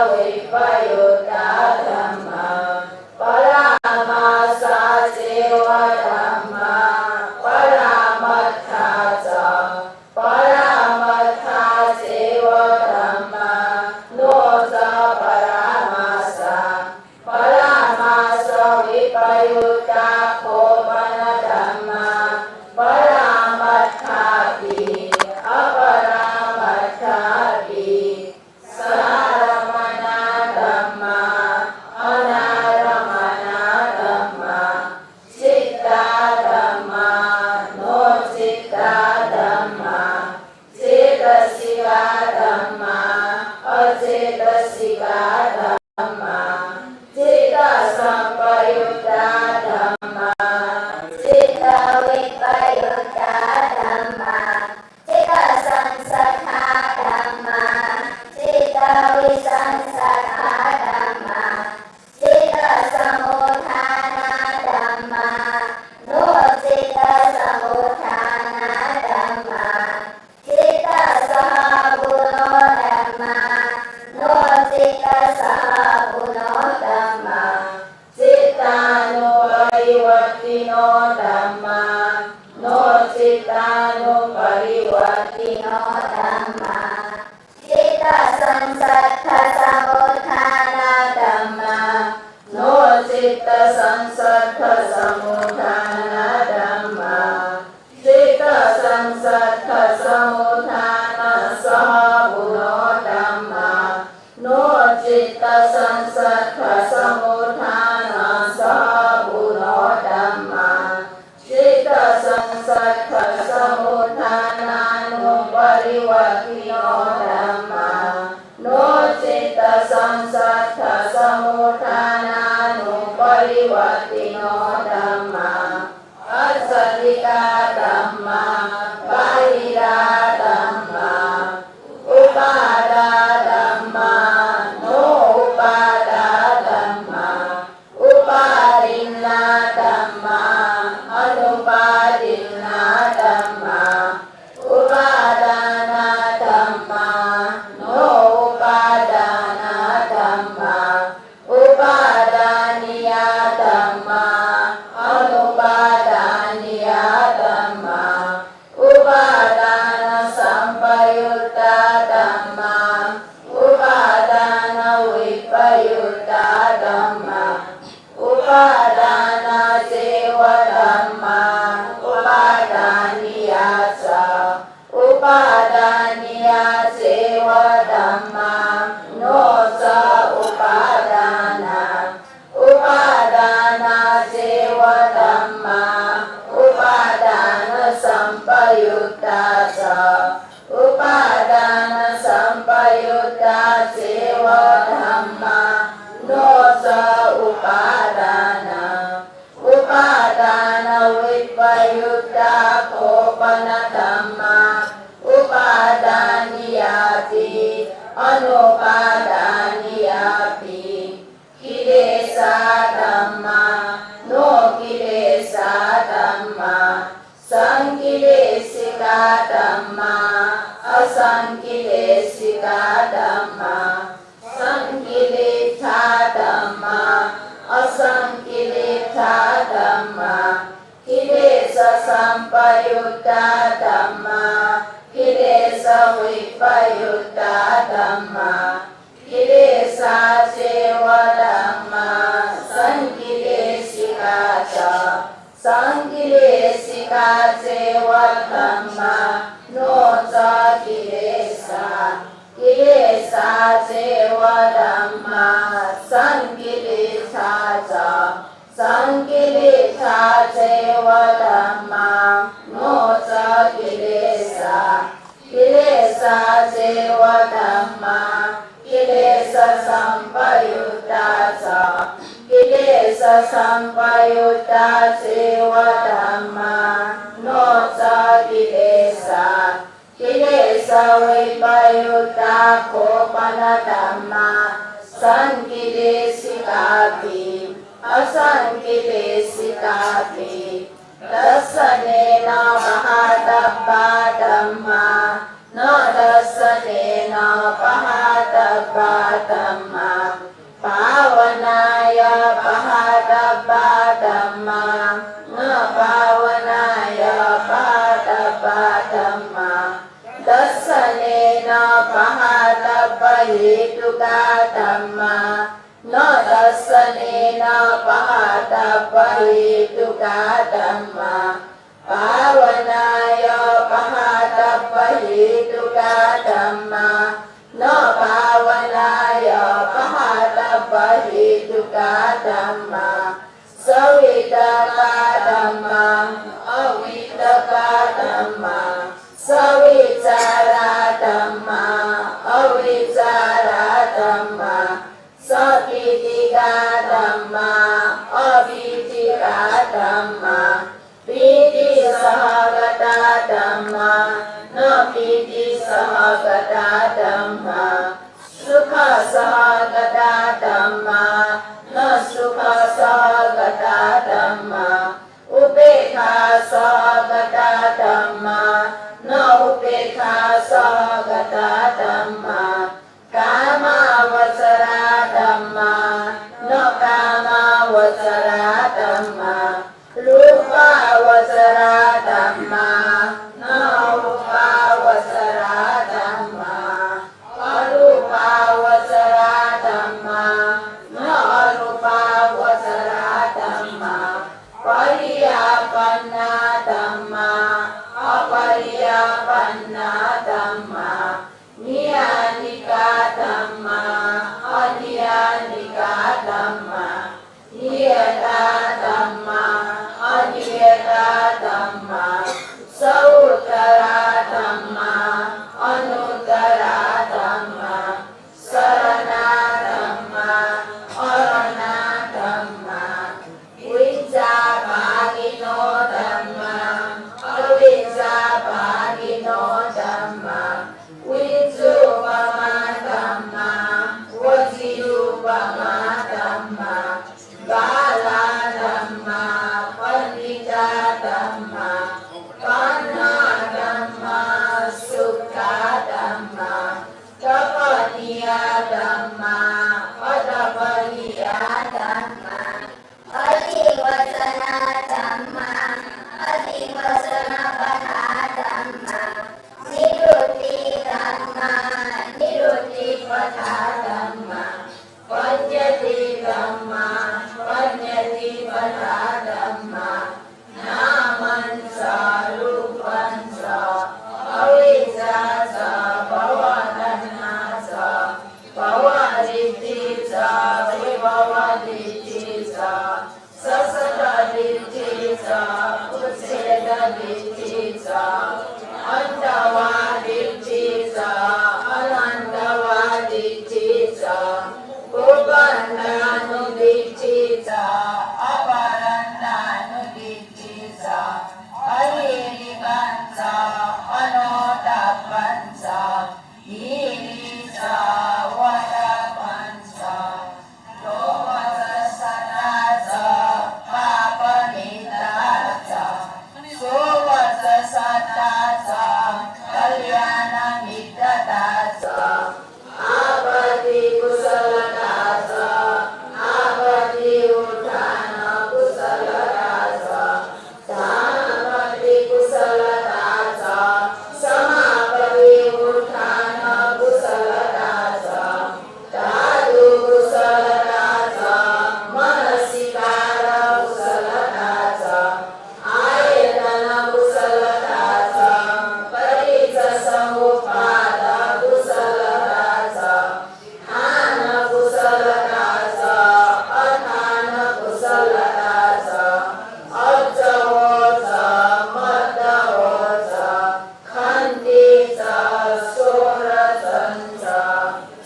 วิปยุตตาธัมมาปรามาสาเจวะธัมมาปรามัตถาจาปรามัตถาเจวะธัมมาโนจาปรามาสาปรามาสวิปยุตตาโคปนธัมมาปรามัตถาปิอปรามัตถาปิสารมณธัมมาอนารมณธัมมาจิตตาธัมมาโนจิตตาธัมมาเจตสิกาธัมมาอเจตสิกาธัมมาจิตตสัมปยุตตาธัมมาจิตตวิปยุตตาธัมมาจิตตสังสัทธาธัมมาจิตตวิสังสัทธาธัมมาจิตตสมุทฐานาธัมมาโนจิตตสมุทฐานาธัมมาจิตตสหบุโนธัมมาโนจิตตสหบุโนธัมมาจิตตานุปริวัตติโนธัมมาโนจิตตานุปริวัตติโนธัมมาจิตตสังสัทธสมุทฐานาธัมมาโนจิตตสังสัทธสมุทฐานาธัมมาจิตตสังสัทธสมุทฐานาสหบุโนธัมมาโนจิตตสังสัทธสมุทฐานาสหบุโนธัมมาจิตตสังสัทธสมุทฐานานุปริวัตติโนธัมมาโนจิตตสังสัทธสมุทฐานานุปริวัตติโนธัมมาอัสสติกาธัมมาปาริดาธัมมาอุปาดาธัมมาโนอุปาดาธัมมาอุปาทินนาธัมมาอนุปาทินนาธัมมาอุปาดานาธัมมาโนอุปาดานาธัมมาอุปาดานิยธัมมาอนุปาดานิยธัมมาอุปาดานาสัมปยุตตาธัมมาอุปาดานาวิปยุตตาธัมมาอุปาดานาเจวะธัมมาอุปาดานิยาสาอุปาดานิยาเจวะธัมมาโนจาอุปาดานาอุปาดานาเจวะธัมมาอุปาดานาสัมปยุตตาสาอุปาดานาสัมปยุตตาเจวะธัมมาโนจาอุปาดานาอุปาดานาวิปยุตตาโคปนธัมมาอุปาดานิยาปิอนุปาดานิยาปิกิเลสาธัมมาโนกิเลสาธัมมาสังกิเลสิกาธัมมาอสังกิเลสิกาธัมมาสังกิเลธาธัมมาอสังกิเลธาธัมมากิเลสสัมปยุตตาธัมมากิเลสวิปยุตตาธัมมากิเลสาเจวะธัมมาสังกิเลสิกาจาสังกิเลสิกาเจวะธัมมาโนจากิเลสากิเลสาเจวะธัมมาสังกิเลธาจาสังกิเลธาเจวะธัมมาโนจากิเลสากิเลสาเจวะธัมมากิเลสสัมปยุตตาสากิเลสสัมปยุตตาเจวะธัมมาโนจากิเลสากิเลสวิปยุตตาโคปนธัมมาสังกิเลสิกาปิอสังกิเลสิกาปิตัสสะเนนะมหาตัปปะธัมมา นาดัสสเนนะปะหะตะปะธัม นะปหาตัปปะเหตุกาธัมมานะตัสสะเนนะปหาตัปปะเหตุกาธัมมาภาวนายะปหาตัปปะเหตุกาธัมมานะภาวนายะปหาตัปปะเหตุกาธัมมาสวิตกาธัมมังอวิตกาธัมมังสวิจาราธัมมังอวิจาราธัมมังสัพพิติกาธัมมังอภิติกาธัมมังปิติสหกตาธัมมังนะปิติสหกตาธัมมังสุขสหกตาธัมมังนะสุขสหกตาธัมมังอุเบกขาสหกตาธัมมังนะอุเบกขาสหกตาธัมมังกามาวจราธัมมังนะกามาวจราธัมมังรูปาวจราธัมมังนะรูปาวจราธัมมังอรูปาวจราธัมมังนะอรูปาวจราธัมมังปริยาปันนาธัมมังอปริยาปันนาธัมมังนิยานิกาธัมมังอนิยานิกาธัมมังนิยตาธัมมังอนิยตาธัมมังสุตระธัมมังอนุตระธัมมังสรณะธัมมังอรณะธัมมังวิจาภากิโนธัมมังอวิจาภากิโนธัมมังวิจุปมาธัมมังวจิยุปมาธัมมังบาลาธัมมังปัญญิจาธัมมังปัญหาธัมมังสุขาธัมมังกัปปนิยาธัมมังปัตตปนิยาธัมมังอธิวัจนะธัมมังอธิวัจนะปทาธัมมังนิรุตติธัมมังนิรุตติปทาธัมมังปัญญติธัมมังปัญญติปทาธัมมังนามันสารูปัญสาอวิชชาสาภวตัณหาสาภวดิฏฐิสาวิภวดิฏฐิสาสัสสะดิฏฐิสาอุเฉทดิฏฐิสาอันตวาดิฏฐิสาอนันตวาดิฏฐิสาอุปันนานุดิฏฐิสาอปารันตานุดิฏฐิสาอหิริปัญสาอโนตัปปัญสาหิริสาวตปัญสาโลภัสสะนาสาปาปนิตาสาโสวัสสัตตาสากัลยาณมิตรตาสาอาปฏิกุศลตาสาอาปฏิอุทานะกุศลตาสาสาปฏิกุศลตาสาสมาปฏิอุทานะกุศลตาสาธาตุกุศลตาสามนสิการะกุศลตาสาอายตนะกุศลตาสาปฏิจจสมุปบาทกุศลตาสาทานกุศลตาสาอทานกุศลตาสาอัจจโวสามัตตโวสาขันติสาสุรสัญสา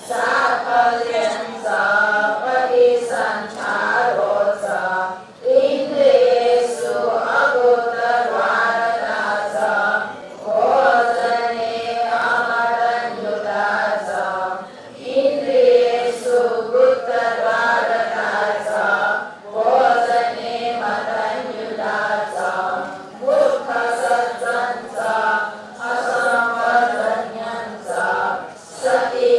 สาพเลนสาปฏิสันทาโรสาอินเดสุอกุตตวารตาสาโคจเนอมรัญญุตาสาอินเดสุกุตตวารตาสาโคจเนมรัญญุตาสาพุทธสัจจันสาอสัมปชัญญันสาสติ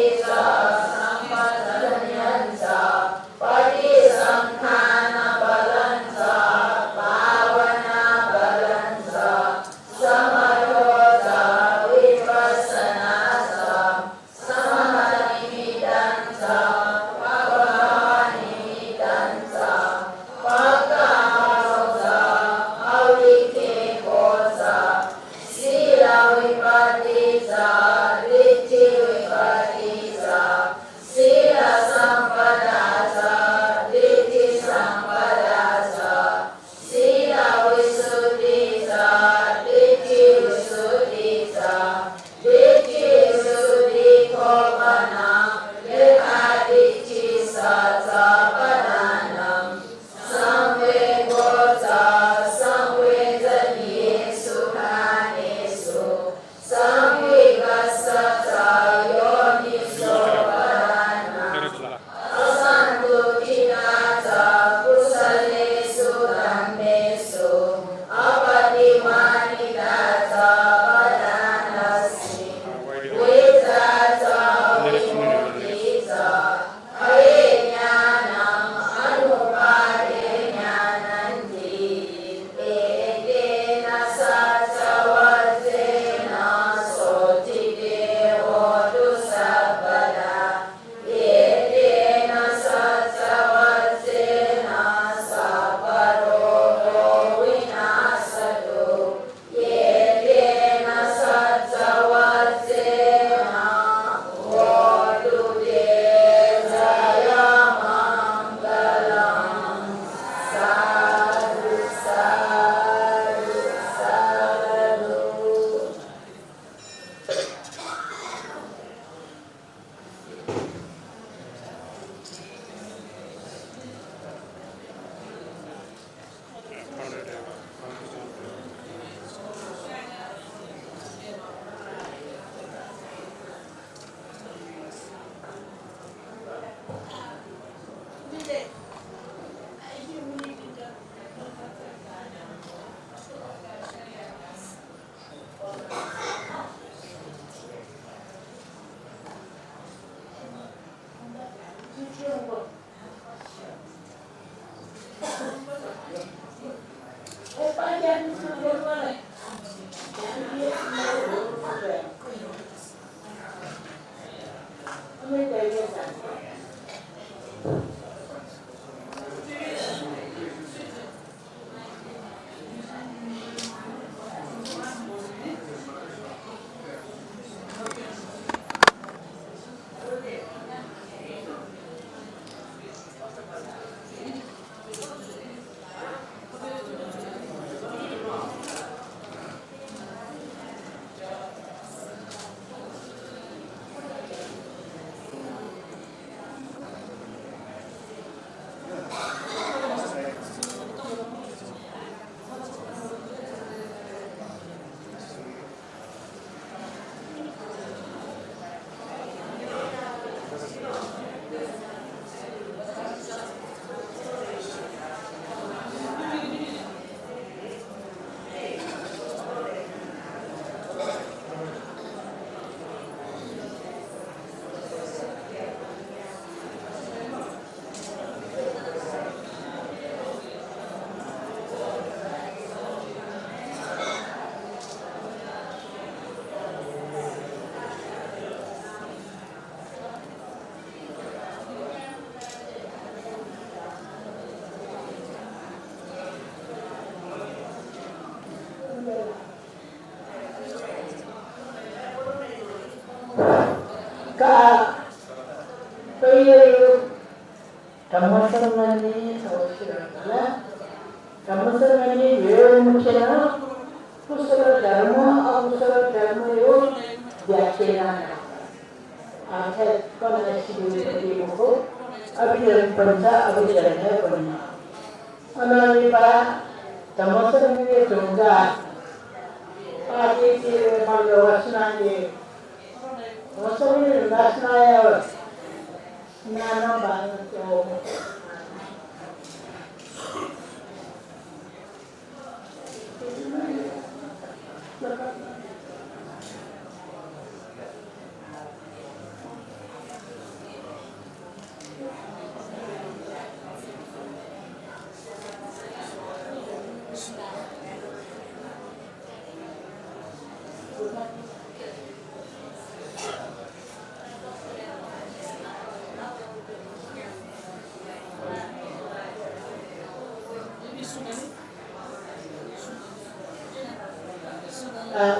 धम्मसंबंधी संस्कृतीला धम्मसंबंधी वेळोमुखेन कुशल धर्म अकुशल धर्म योग व्याख्यान अर्थात कन्याशी हो अभिधर्म पंचा अभिधर्म बना अनाविपा धम्मसंबंधी जोगा आगे के मार्ग वासनाए धम्मसंबंधी वासनाए ज्ञान बांधो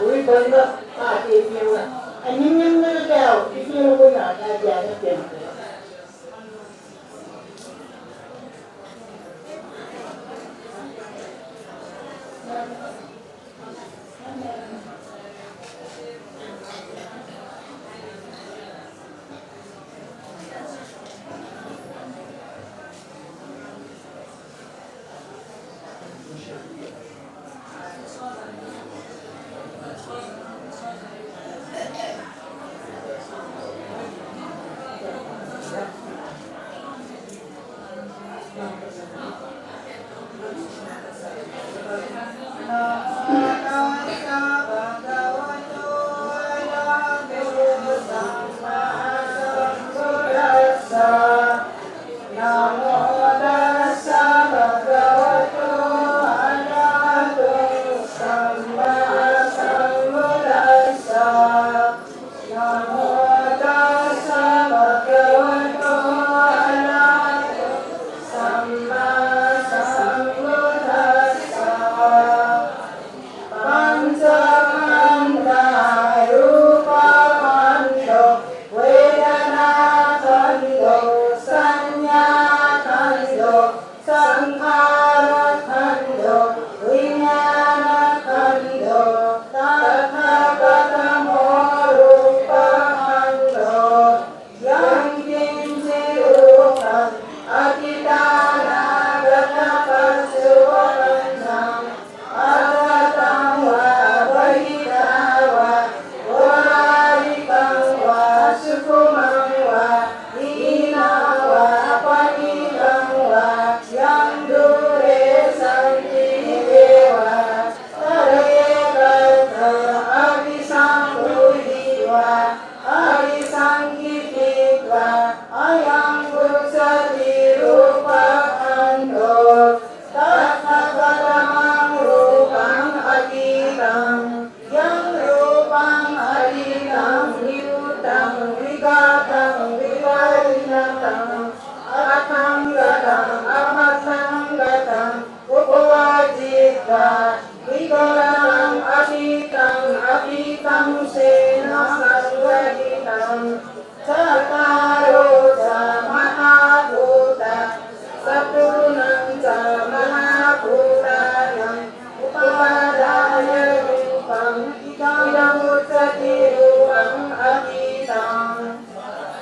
우리 저희가 얘기해요. 아니면요, 이게 뭐냐, 나지 때문에.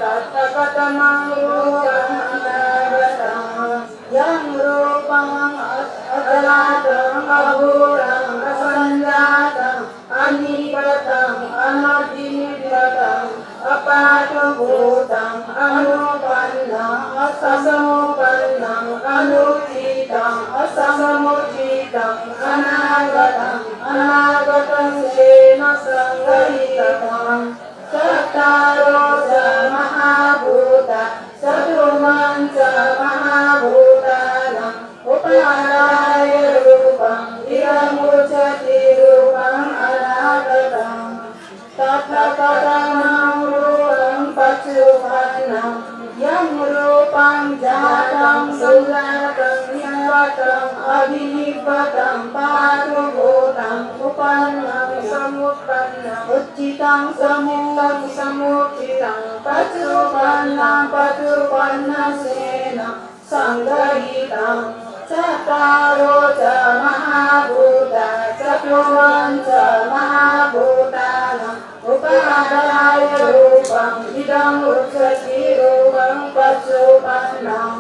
ตัตตะกตมังรูปังอนาคตังยังรูปังอัตลาตังอภูรังอสัญญาตังอนิปตังอนัตถิปตังอปาทุภูตังอนุปันนังอัสสะมุปันนังอนุทิตังอัสสะมุทิตังอนาคตังอนาคตังเสนะสังฆหิตังสัตตารโอจะมหาภูตะสัตตุมันจะมหาภูตานังอุปาทายรูปังอิรังอุจจติรูปังอนาคตังตัทธะกตมังรูปังปัจจุบันนังยังรูปังจาตังสุญญตังนิวตังอภินิพพตังปาทุภูตังอุปันนังสมุปปันนังอุจจิตังสมุจิตังปัจจุบันนังปัจจุบันนัสเสนะสังฆหิตังจัตตารโอจะมหาภูตะจัตตุมันจะมหาภูตานังอุปาทายรูปังอิดังอุจจติรูปังปัจจุบันนัง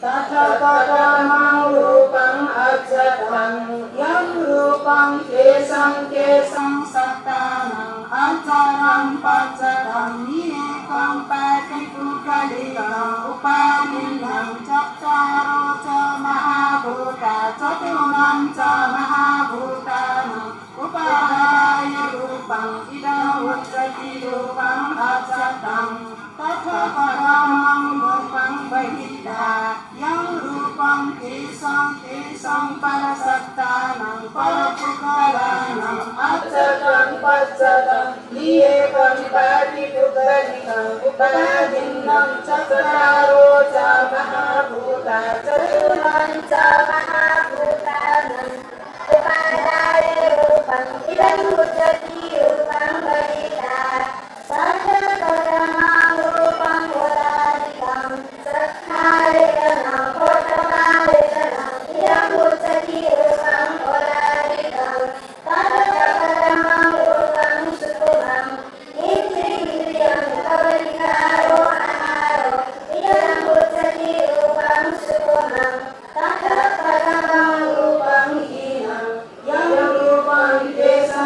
ตัทธะกตมังรูปังอัจฉตังยังรูปังเกสังสัตตานังอัจฉรังปัจจตังนิเอกังปะติปุคลิกังอุปาทินังจัตตารโอจะมหาภูตะจัตุนันจะมหาภูตานังอุปาทายรูปังอิดังอุจจติรูปังอัจฉตังตัทธะกตมังรูปังปะหิตายังรูปังเกสังปะสัตตานังปะปุคลานังอัจฉตังปัจจตังนิเอกังปะติปุคลิกังอุปาทินังจัตตารโอจะมหาภูตะจัตุนันจะมหาภูตานังอุปาทายรูปังอิดังอุจจติรูปังปะหิตาสัทธะกตมังรูปังวราริกังสัทธาเรตนังโคตมะเรตนังอิดังอุจจติรูปังวราริกังสัทธะกตมังรูปังสุขุมังอินทรียังกวลิกาโรอาหารโรอิดังอุจจติรูปังสุขุมังสัทธะกตมังรูปังหีนังยังรูปังเกสั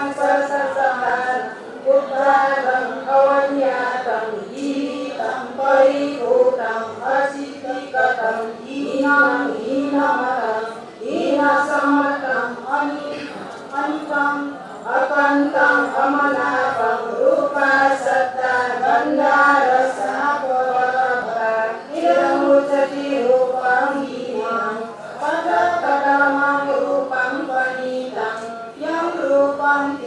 งสัสสะสังฆังอุปาทังอวัญญาตังอีตังปริภูตังอสิติกตังอีนังอีนัมตังอีนาสัมมตังอนิตังอกันตังอมนาปังรูปัสสัตตาบันดารัสสะโพธิภะอิดังอุจจติรูปังอีนังปัทธะกตมังรูปังปณิตังยังรูปังเต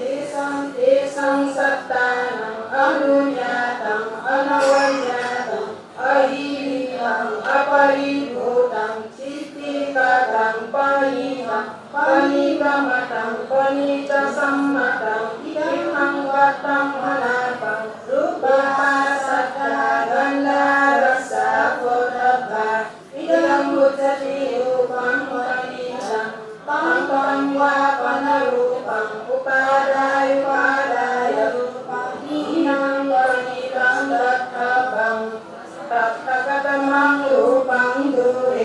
สังสัตตานังอนุญาตังอนวัญญาตังอหิริตังอปริภูตังจิตติกตังปณิตังปณิกรรมตังปณิจสัมมตังอิดังมังวัตตังมนาปังรูปัสสัตตากันดารัสสะโพธิภะอิดังอุจจติรูปังปณิตังปังวาปนรูปังอุปาทายรูปังอินังปณิตังตัทธะปังตัทธะกตมังรูปังดุเร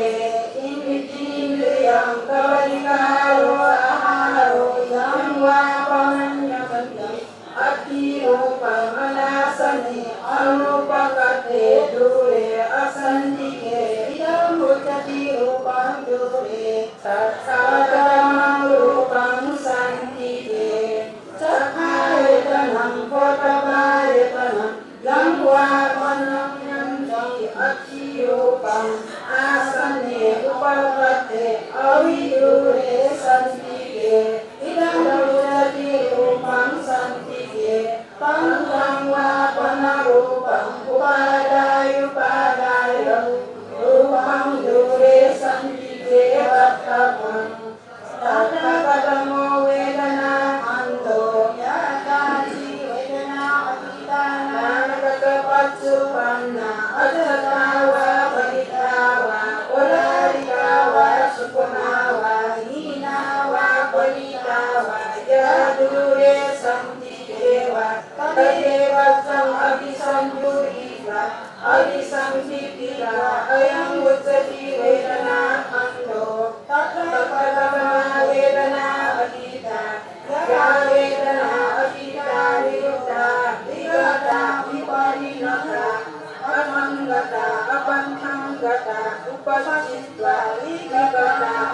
อิมิติริยังกวลิกาโรอาหารโรยังวาปนัญญมันติอติรูปังอนาสนิอนุปกเตดุเรอสันติเกอิดังอุจจติรูปังดุเรสัทธะกตมังรูปังสันติเกจักขาเรตนังโพธพาเรตนังยังวาปนัญญันติอติรูปังอาสันเนอุปกเตอวิดุเรสันติเกอิดังอุจจติรูปังสันติเกปังวาปนรูปังอุปาทายรูปังดุเรสันติเกตัทธะปังตัทธะกตโมเวทนาอันโตยะตาจิเวทนาอภิตานาคตปัจจุปันนาอัจฉตาวะปริตาวะโอลาริกาวะสุขมาวะหีนาวะปริตาวะยะดุเรสันติเกวะตะเทวะสังอภิสัญญูอิก का अभिसंधितिका अयं उच्यते वेदना अन्धो तत्परमा वेदना अतीता या वेदना अतीता विरुद्धा विगता विपरिणता अमंगता अपंथंगता उपस्थित्वा विगता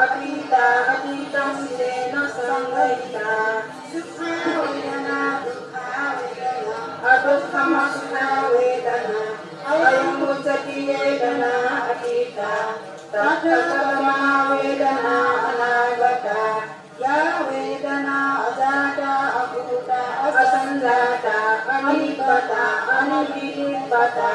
अतीता अतीतं तेन संगहिता सुखा वेदना दुःखा वेदना अदुःखम सुखा वेदना अयं उच्यते वेदना अतीता तत्परमा वेदना अनागता या वेदना अजाता अभूता असंजाता अनिपता अनिविपता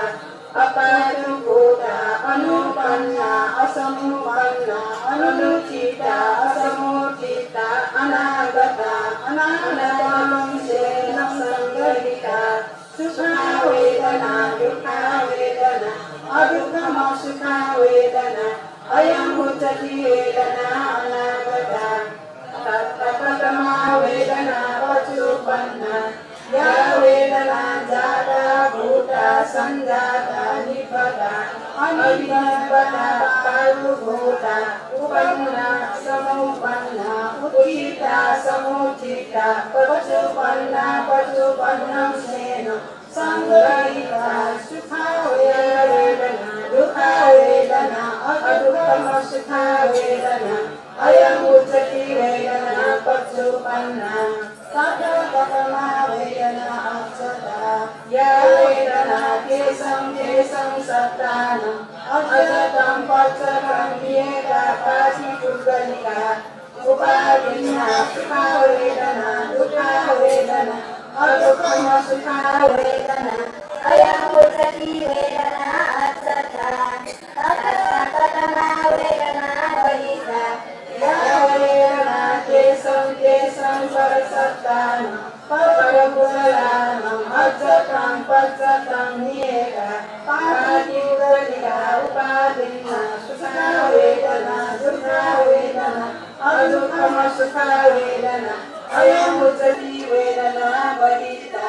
अपानुभूता अनुपन्ना असमुपन्ना अनुचिता असमुचिता अनागता अनागतं सेन संगहिता सुखा वेदना दुःखा वेदना अदुःखम सुखा वेदना अयं उच्यते वेदना अनागता तत्परमा वेदना पशुपन्ना या वेदना जाता भूता संजाता निपता अनिपता पारुभूता उपन्ना समुपन्ना उचिता समुचिता पशुपन्ना पशुपन्नं सेन संगहिता सुखा वेदना दुःखा वेदना अदुःखम सुखा वेदना अयं उच्यते वेदना पशुपन्ना तत्परमा वेदना अक्षता या वेदना केशं सत्तानं अक्षतं पक्षतं येका पाशिपुद्गलिका उपादिन्ना सुखा वेदना दुःखा वेदना अदुःखम सुखा वेदना अयं उच्यते वेदना अक्षता तत्परमा वेदना वहिता या वेदना केशं परसत्तानं परपुराणं अक्षतं पक्षतं येका पाशिपुद्गलिका उपादिन्ना सुखा वेदना दुःखा वेदना अदुःखम सुखा वेदना अयं उच्यते वेदना वहिता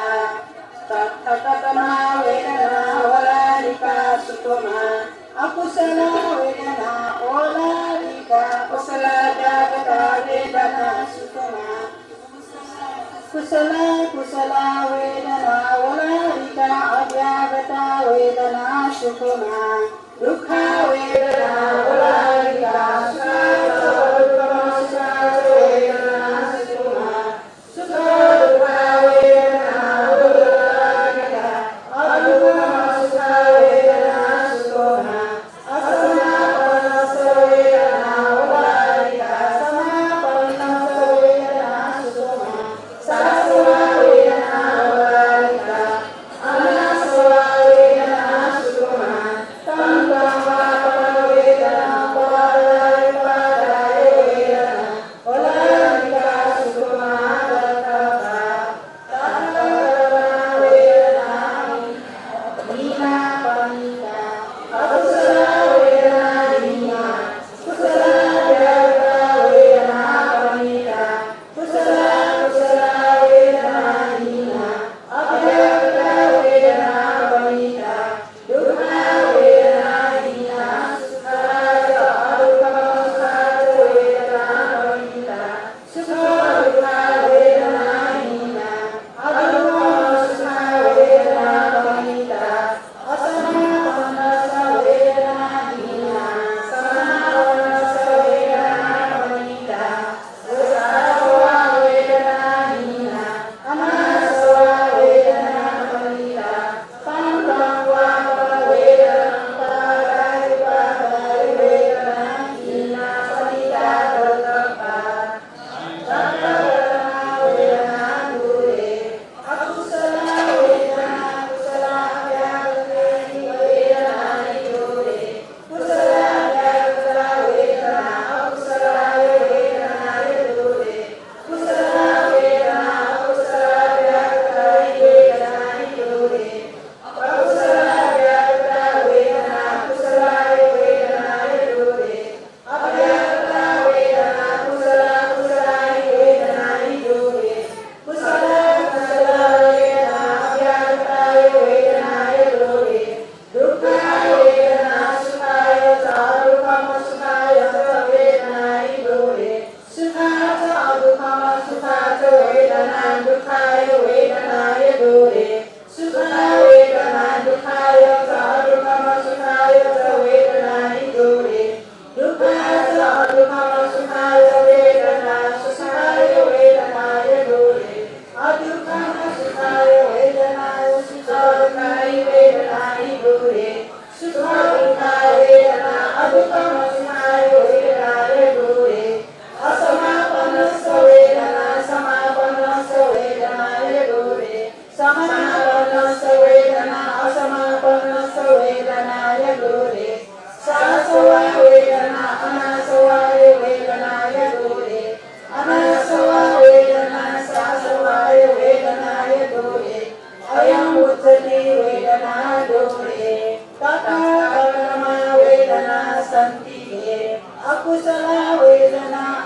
तत्परमा वेदना वलारिका सुखमा अकुशला वेदना ओलारिका कुशला जागता वेदना सुखमा कुशला वेदना वलारिका अव्यागता वेदना सुखमा दुःखा वेदना वलारिका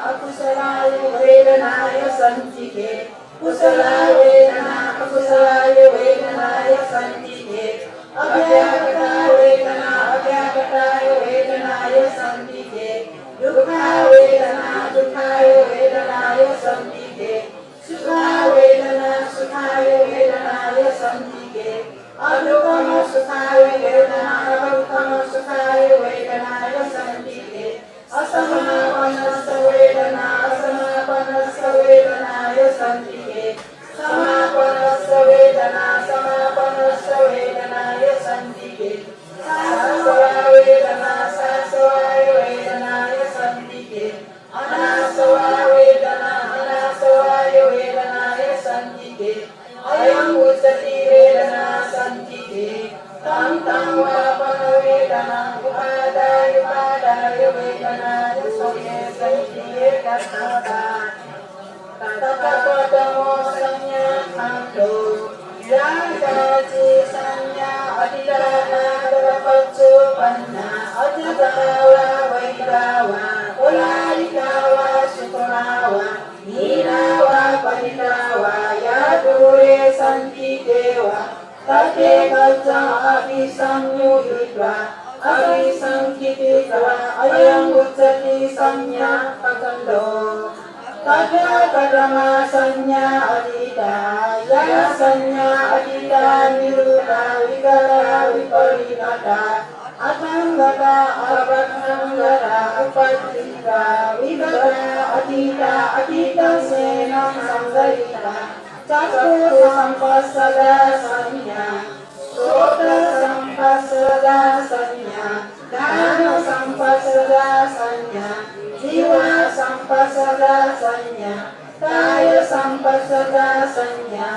अकुशलाय वेदनाय सन्तिके कुशलाय वेदना अकुशलाय वेदनाय सन्तिके अव्याकृताय वेदनाय सन्तिके दुःखाय वेदनाय सन्तिके सुखाय वेदनाय सन्तिके अदुःखम सुखाय वेदनाय सन्तिके असमापनस्य वेदनाय सन्तिके समापनस्य वेदनाय सन्तिके शाश्वताय वेदनाय सन्तिके अनाश्वाय वेदनाय सन्तिके अयं उच्यते वेदना सन्तिके तं वापन वेदना उपादाय वेदनाय सन्तिके ततपदमो संज्ञा खण्डो यागाची संज्ञा अधिकारादरपच्चोपन्ना अजगावा वैरावा ओलारिकावा सुकुणावा हीरावा परिणावा या दूरे सन्ति देवा तते गच्छ अभिसंकितित्वा अयं उच्यते संज्ञा खण्डो तथा संज्ञा अधीता या संज्ञा अधीता निरुता विगता विपरीता असंगता अवसंगता उपस्थिता विगता अतीतसेन संगरिता चक्षु संपස්සदा संज्ञा श्रोत संपස්සदा संज्ञा ज्ञान संपස්සदा संज्ञा जीवा संपස්සदा संज्ञा काय संपස්සदा संज्ञा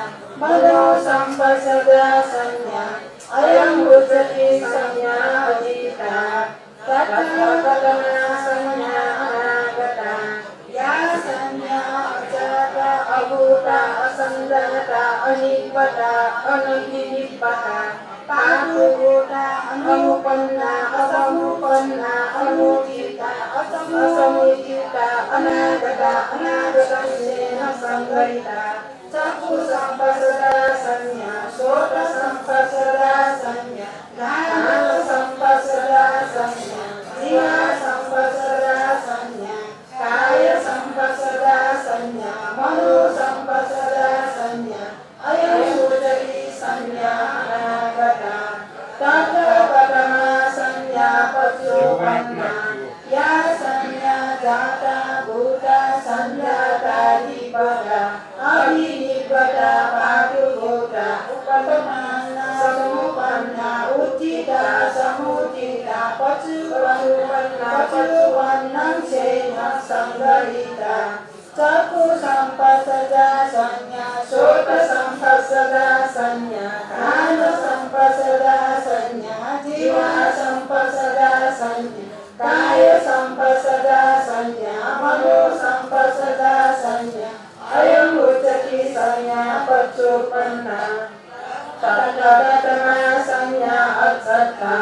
मनो संपස්සदा संज्ञा अयं उच्यते संज्ञा अधीता तथा संज्ञा अनागता या संज्ञा अजाता अभूता असंगता अनिपता अनभिनिपता पादुभूता अनुपन्ना असमुपन्ना अनुचिता असमुचिता अनागता अनागतस्येन संगरिता चक्षु संपස්සदा संज्ञा श्रोत संपස්සदा संज्ञा घ्राण संपස්සदा संज्ञा जीवा संपස්සदा संज्ञा काय संपස්සदा संज्ञा मनो संपස්සदा संज्ञा अयं उच्यते संज्ञा अनागता तथा संज्ञा पच्चोपन्ना या संज्ञा जाता भूता संजाता दीपता अभिनिपता पादुभूता उपपन्ना समुपन्ना उचिता समुचिता पचुपन्नं सेन संगरिता चक्षु संपස්සदा संज्ञा श्रोत संपස්සदा संज्ञा घ्राण संपස්සदा संज्ञा जीवा संपස්සदा संज्ञा काय संपස්සदा संज्ञा मनो संपස්සदा संज्ञा अयं उच्यते संज्ञा पच्चोपन्ना तथा संज्ञा अच्चता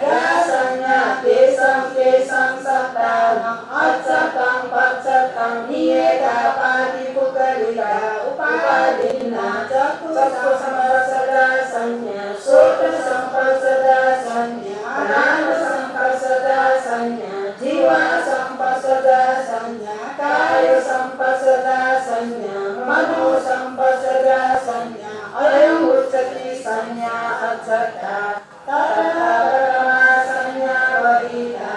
या संज्ञा तेषं सत्तानं अच्चतं पच्चतं नियता पादिपुकलिका उपादिना चक्षु संपස්සदा संज्ञा श्रोत संपස්සदा संज्ञा घ्राण संपස්සदा संज्ञा जीवा संपස්සदा संज्ञा काय संपස්සदा संज्ञा मनो संपස්සदा संज्ञा अयं उच्यते संज्ञा अच्चता तथा संज्ञा वरिता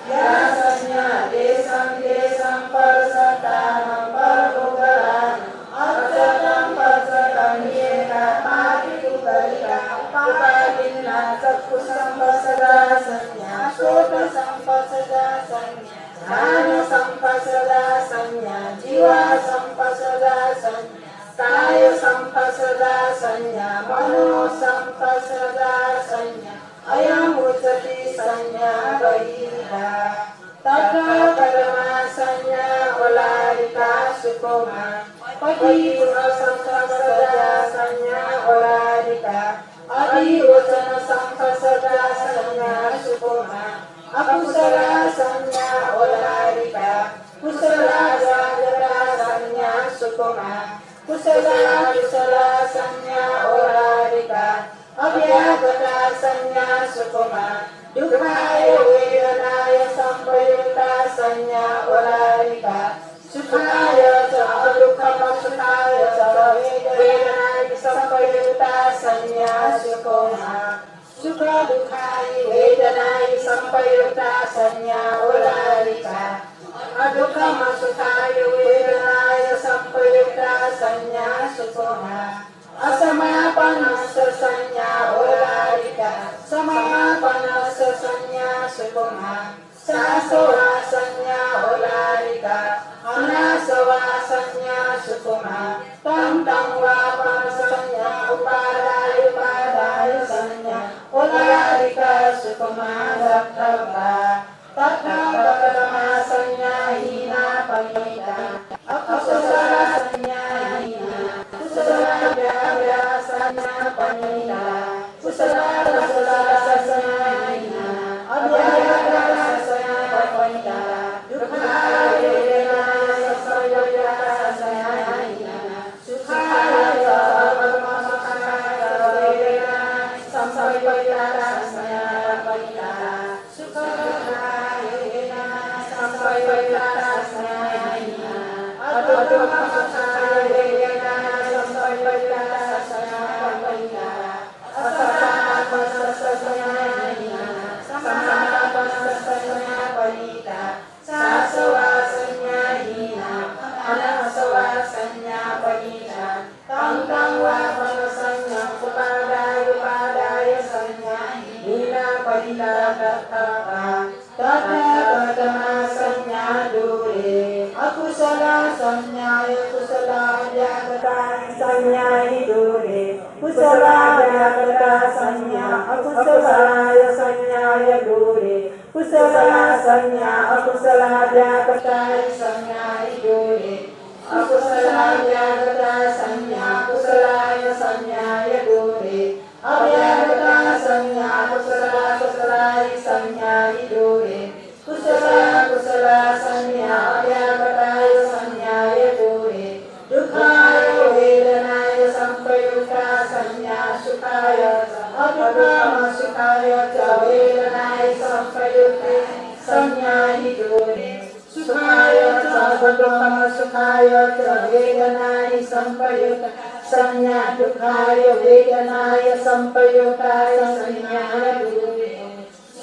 या संज्ञा देशं परसतानं परभुगरानं अच्चतं पच्चतं नियता पादिपुकलिका उपादिना चक्षु संपස්සदा संज्ञा श्रोत संपස්සदा संज्ञा घ्राण संपස්සदा संज्ञा जीवा संपස්සदा संज्ञा काय संपස්සदा संज्ञा मनो संपස්සदा संज्ञा अयं उच्यते संज्ञा वरिता तथा संज्ञा ओलारिका सुकुमा पतिपुर संपස්සदा संज्ञा ओलारिका अधिवचन संपස්සदा संज्ञा सुकुमा अकुशला संज्ञा ओलारिका kusala jagata sanya sukuma kusala kusala sanya orarika avyagata sanya sukuma dukhaya vedanaya sampayuta sanya orarika sukhaya ca dukkama sukhaya ca vedanaya sampayuta sanya sukuma sukha dukhaya vedanaya sampayuta sanya orarika adukkama sukhaya vedanaya sampayuta sanya sukuma asamapanasa sanya orarika samapanasa sanya sukuma sasawa sanya orarika anasawa sanya sukuma tam wapasanya upadaya sanya orarika sukuma dattava tattva sanya hina panita akusala sanya hina kusala vyavya sanya panita kusala sanya hina avyavya sanya panita dukhaya vedanaya sampayuta sanya hina sukhaya padma sukhaya vedanaya sampayuta sanya panita sukhaya vedanaya sampayuta sanya hina adukkama sukhaya vedanaya sampayuta sanya panita asamapanasa sanya hina samapanasa sanya panita sasawa sanya hina anasawa sanya panita tam wapanasanya upadaya sanya hina panita tattva sanya dure akusala sanya kusala jagata sanya dure kusala jagata sanya akusala sanya dure kusala sanya akusala jagata sanya dure akusala jagata sanya kusala sanya dure avyagata sanya kusala sanya dure kusala sanya avyagata sanya dure dukhaya vedanaya sampayuta sanya sukhaya adukkama sukhaya ca vedanaya sampayuta sanya dure sukhaya ca dukkama sukhaya ca vedanaya sampayuta sanya dukhaya vedanaya sampayuta sanya dure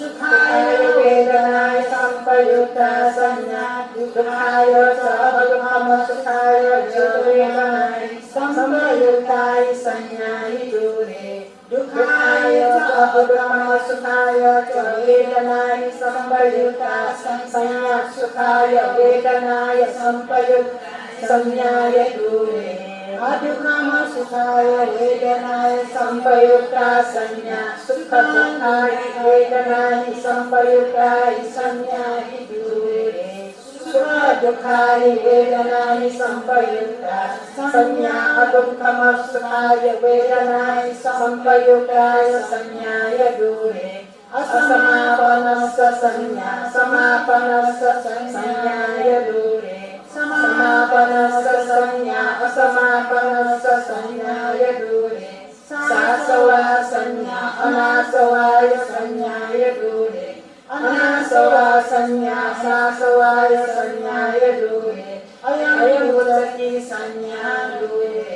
sukhaya vedanaya sampayuta sanya dukhaya ca dukkama sukhaya ca vedanaya sampayuta sanya dure dukhaya ca dukkama sukhaya ca vedanaya sampayuta sanya sukhaya vedanaya sampayuta sanya dure adukkama sukhaya vedanaya sampayuta sanya sukha dukhaya vedanaya sampayuta sanya dure sukha dukhaya vedanaya sampayuta sanya adukkama sukhaya vedanaya sampayuta sanya dure asamapanasa sanya samapanasa sanya dure samapanasa sanya asamapanasa sanya dure sasawa sanya anasawa sanya dure anasawa sanya sasawa sanya dure ayamudati sanya dure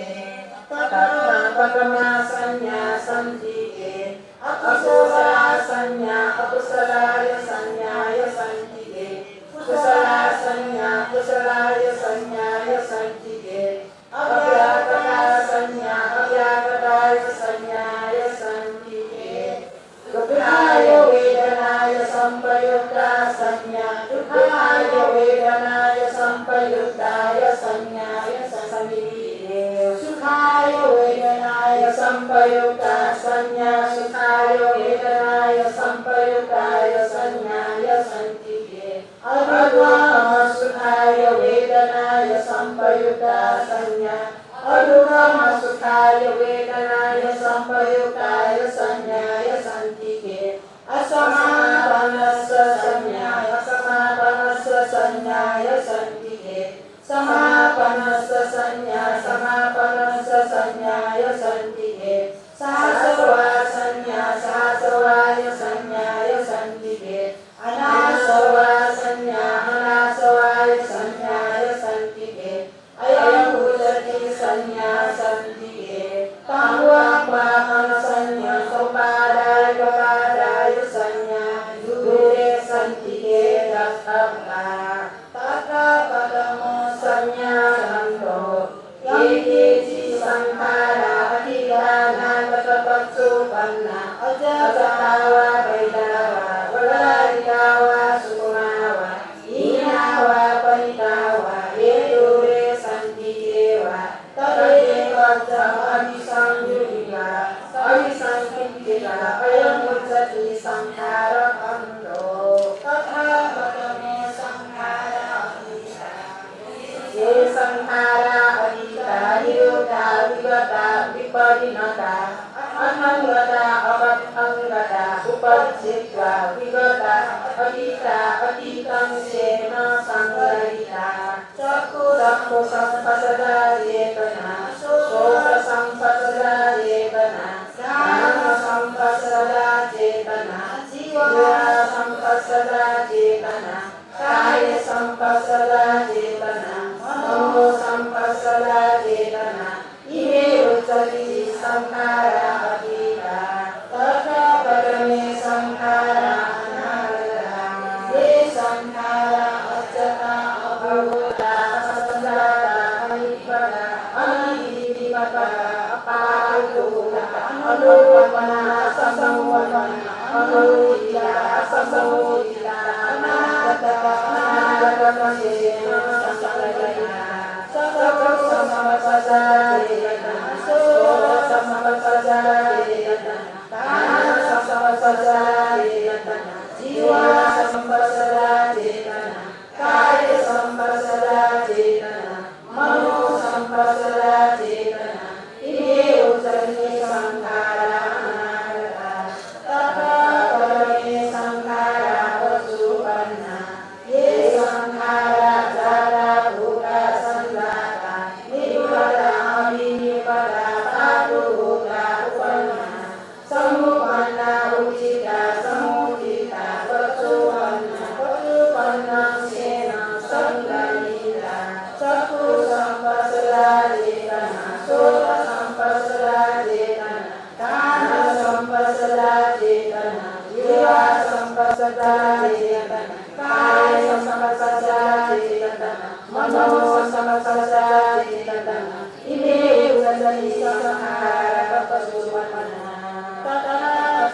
tattva sanya santike akusala sanya akusala sanya santike kusala sanya kusala sanya santike avyagata sanya sanya santike dukhaya vedanaya sampayuta sanya dukhaya vedanaya sampayuta sanya santike sukhaya vedanaya sampayuta sanya sukhaya vedanaya sampayuta sanya santike adukkama sukhaya vedanaya sampayuta sanya adukkama sukhaya vedanaya sampayuta sanya santike asamapanasa sanya asama มาปนัสสะสัญญาสมาปนัสสะสัญญายสันติเกสาสวะสัญญาสาสวายสัญญายสันติเกอนาสวะสัญญาอนาสวายสัญญายสันติเกอายังอุจติสัญญาสันติเกตังวะปะหังสัญญาสปาดายปปาดายสัญญายุเรสันติเกตัสสะปะตัตถะปะตโมสัญญาสันโตยิติจิสังขาราอธิดานาปัสปัสสุปันนาอจจตาวะปิตาวะวะลาริกาวะสุมาวะอีนาวะปนิตาวะเยตุเรสันติเกวะตะเรกัจจามิสังยุติกาอวิสังคิติกาอยังมุจติสังขาระคันโตตัทธะปะตะเมสังขาระอนิจจาเยสังขาระอนิจจานิโรธาวิกตาวิปริณตาอันหังกตาอวัตถังกตาอุปัชชิตวาวิกตาอติตาอติตังเสนะสังวริตาจักขุสัมปัสสะเจตนาโสตสัมปัสสะเจตนาญาณสัมปัสสะเจตนาจิวาสัมปัสสะเจตนากายสัมปัสสะเจตนามโนสัมปัสสะเจตนาอิเมอุจติสังขาราอภิตาตัทธะปะตะเมสังขาราอนาลตาเยสังขาราอัจจตาอภวตาสัจจตาอนิปตาอนิปิปตาอปาตุตาอนุปปนาสัมมุปปนาอนุทิตาสัมมุทิตาอนาตตาอนาตตะเยนะสังฆยาสัพพะสัมมาปัสสะเจตนาโสสัมมาปัสสะเจตนาตาสัมมาปัสสะเจตนาจิวาสัมปัสสะเจตนากายสัมปัสสะเจตนามโนสัมปัสสะเจตนาอิเมอุจติสังขาราอนาลตาตัทธะปะตะเมสังขาราปัสสุปันนาเยสังขาราจาราภูตาสันตาตานิพพตามินิพพตาปาตุภูตาอุปนนาสมุปันนาอุจิตาสมุทิตาปัสสุปันนาปัสสุปันนังเสนาสังฆานิตาจักขุสัมปัสสะเจตนาโสตสัมปัสสะเจตนากายสัมปัสสะเจตนาจิวาสัมปัสสะเจตนากายสัมปัสสะเจตนามโนสัมปัสสะเจตนาอิเมอุจติสังขาระปัสสุปันนาตัทธะ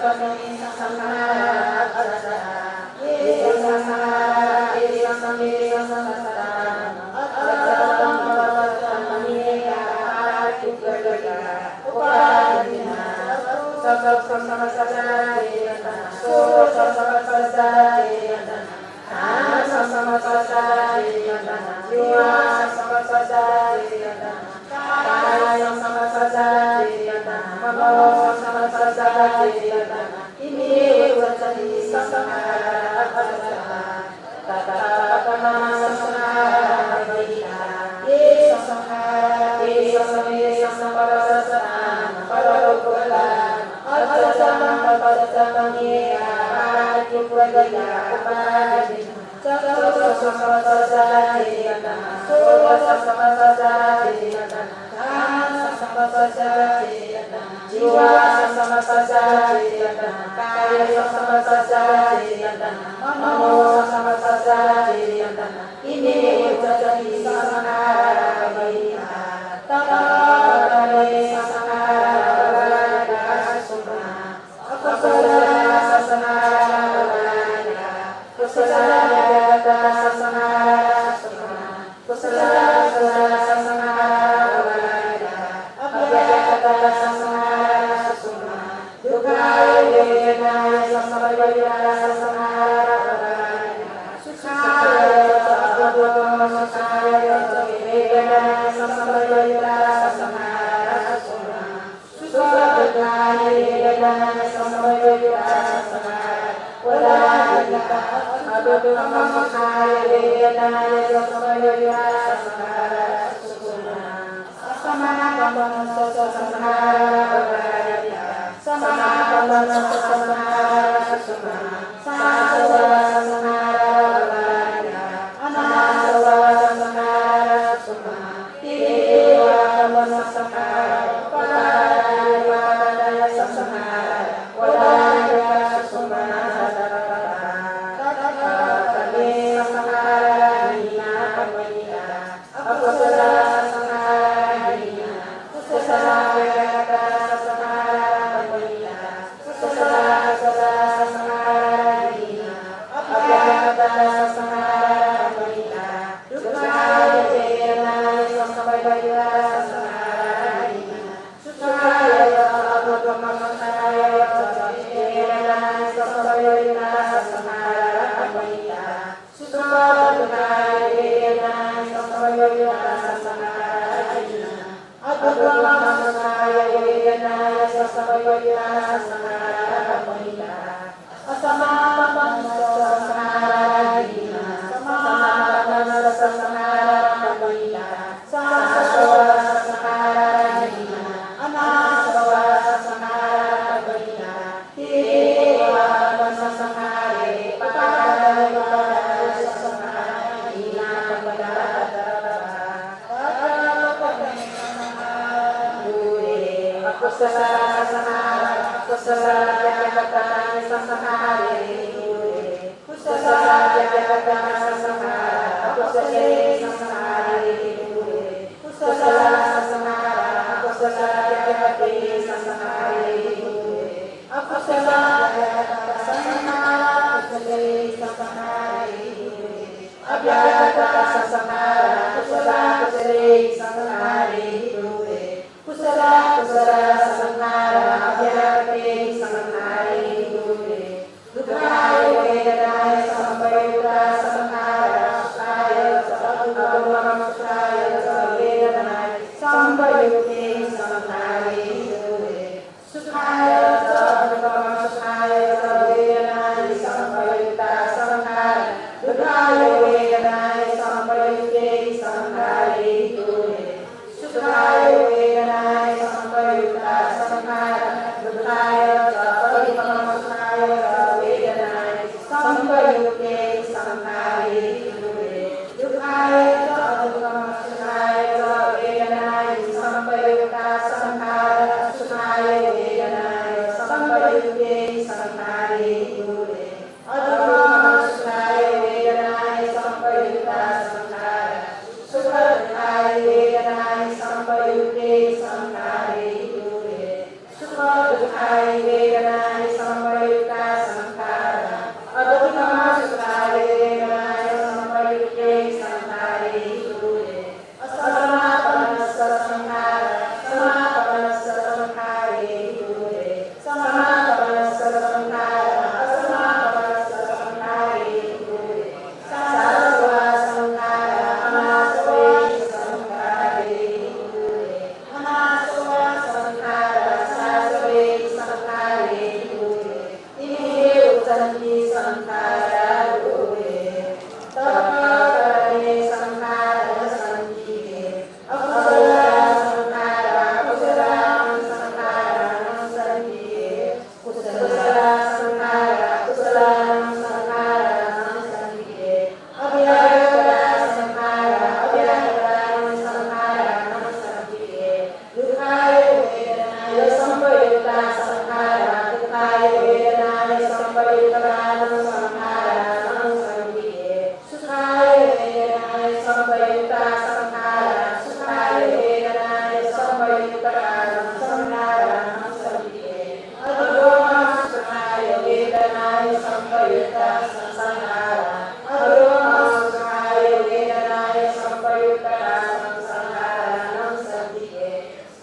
ปะตะเมสังขาระอัจจาเยสังขาระเอสังเมสังสัตตาอัจจตังปะปัสสะมณียาทุกขะกะอุปาทินาสัพพะสัมมาสัจจะเจตนาโสสัพพะสัจจะเจตนาอาสัมมาสัจจะเจตนาจิวาสัมมาสัจจะเจตนากายสัมมาสัจจะเจตนามโนสัมมาสัจจะเจตนาอิเมอุจติสังขาราอัจจตาตัทธะปะตะเมสังขาราอภิตาเยสังขาราเยสังเมสังปัสสะสะนะปะระโลกุลาอัจจตังปะปัสสะตังเยอาทิปุระยาอุปาทินาจักขุสัมปัสสะเจตนาโสสัมปัสสะเจตนาญาณสัมปัสสะเจตนาจิวาสัมปัสสะเจตนากายสัมปัสสะเจตนามโนสัมปัสสะเจตนาอิเมอุจติสังขาราอภิตาตัทธะปะตะเมสังขาราอวาดาสุปนาอัปปสสะสังขาราอวาดากุศลตาสังขาราสุปนากุศลสังขาราอวาดาอัปยตาสังขาราสุปนาดุขายเวทนาสังขารยาสังขาราอวาดาสุขายสัพพะโตสุขายเวทนาสังขารยาสังขาราสุปนาสุขายเวทนาสังขารยาสังขาราวลาลิกาอดุตมังสุขายเวทนาสังขารยาสังขา ปันสสสังขารปรายยาสมาปันสสสังขารสุมาสาสวะสังขารปรายยาอนาสวะสังขารสุมาติวะปันสังขารปรายาสังขารวรายาสุมาสัตตะตัตตะตะเมสังขารนินาปัญญาอกุศลสังขารนินากุศลสังขารสังขารปัญญากุศลสังขารนินาอภยตสังขารปัญญาดุขายเจนะสังขารปัญญาสังขารนินาสุขายะอภกมมังคายะสัพเพนะสังขารปัญญาสังขารปัญญาสุขายะสังขารปัญญาสังขารนินาอภกมมังคายะสัพเพนะสังขารปัญญาอสมาปันสสังขารนินาสมาปันสสังขารปัญญาสาสวะสังขารนินาอนาสวะสังขารปัญญาทิวะปันสสังขารปะปะสังขารนินาปัญญากุศลสังขารกุศลญาณกายสังขารกุศลญาณกายสังขารกุศลสังขารกุศลสังขารกุศลญาณกายสังขารอกุศลสังขารกุศลสังขารอภยตสังขารกุศลกุศลสังขารกุศลกุศลสังขารอภยตสังขารดุขายเวทนาสัมปยุตตาสังขารสุขายสัพพะโลกสุขายสัพเวทนาสัมปยุตติสังขารสุขายสัพพะสุขายสัพเวทนาสัมปยุตตาสังขารดุขายเวทนาสัมปยุตติสังขารสุขายเวทนาสัมปยุตตาสังขารดุขายสัพพะสุขายสัพเวทนาสัมปยุตติสังขารดุขายสัพพะสุขายสัพเวทนาสัมปยุตตาสังขารสุขายเวทนาสัมปยุตติสังขารอตุกมสุขายเวทนาสัมปยุตตาสังขารสุขายเวทนาสัมปยุตติสังขารสุขายเวทนาสัมปยุตตาสังขารอตุกมสุขายเวทนาสัมปยุตติสังขารอสมาปันสสังขารสมาปันสสังขารสมาปันสสังขารอสมาปันสสังขารสาสวะสังขารอนาสเวสังขารอนาสวะสังขารสาสเวสังขารอิเมอุจันติสังขารดุเตตะปะเรสังขารสันติอกุศลสังขารอกุศลสังขารสันติกุศลสังขารกุศลสังขารสันติอภยตสังขารอภยตสังขารสันติดุขายเวทนาสัมปยุตตาสังขารดุขายเวทนาสัมปยุตตาสังขารสันติสุขายเวทนาสัมปยุตตาสังขารสุขายเวทนาสัมปยุตตาสังขารสันติอตุโกมสุขายเวทนาสัมปยุตตาสังขารอตุโกมสุขายเวทนาสัมปยุตตาสังขารสันติ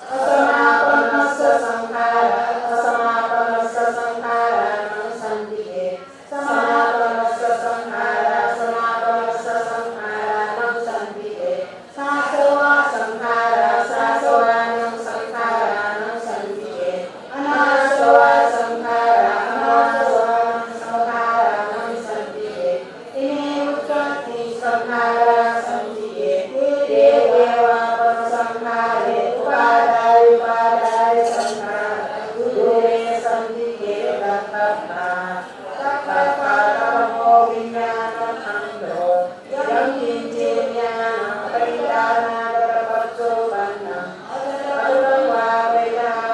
อสมาปันสสังขารอสมาปันสสังขารสันติสมาปันสสังขารสมาปันสสังขารสันติสาสวะสังขารสาสวะสังขารสันติอนาสวะสังขารอนาสวะสังขารสันติอ ตาสัพพะปะระโมวิญญาณทังโตยังกินจิญญาณปริดานาปัจจุบันนังอรุณวาเวนา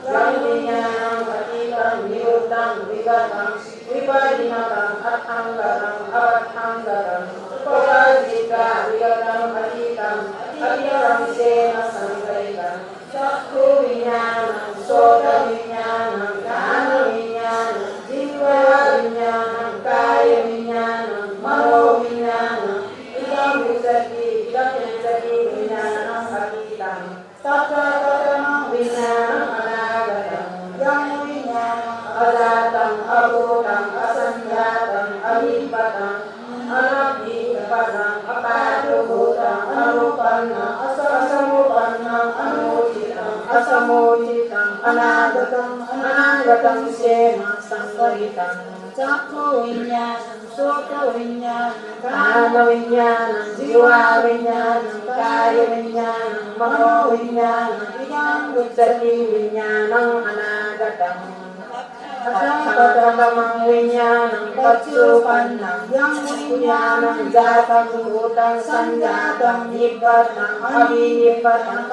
Yang vinyana patitam niruddham vigatam vipadinatam atthanggatam avatthanggatam upakajita vigatam atitam atitam sena sankaritam chakku vinyanam sota vinyanam gana vinyanam jiva vinyanam kaya vinyanam mano vinyanam idam visati vinyanam atitam Tata vinyanam anagatam yang vinyanam ajatam abodam asanjatam adipatam anabhipatam apadubutam anupannam asamupannam anuchitam asamuchitam anagatam sena sankaritam Chakku vinyanam sota vinyanam kana vinyanam jiva vinyanam kaya vinyanam mano vinyanam idam uccati vinyanam anagatam Asampatamang vinyanam pacupannam yang vinyanam jatam bhutam sanjatam nibbatam abhinibbatam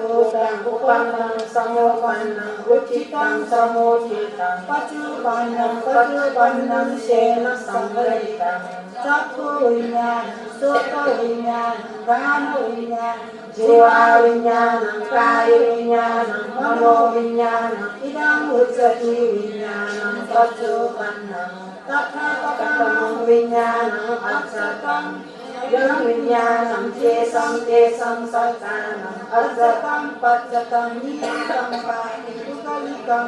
bhutam upannam samupannam uccitam samucitam pacupannam sena sankaritam Chakku vinyanam sota vinyanam kana vinyanam jiva vinyanam kaya vinyanam mano vinyanam idam uccati vinyanam pacupannam tathagatam vinyanam accatam yang vinyanam tesam satanam accatam paccatam niyatam pahitukalikam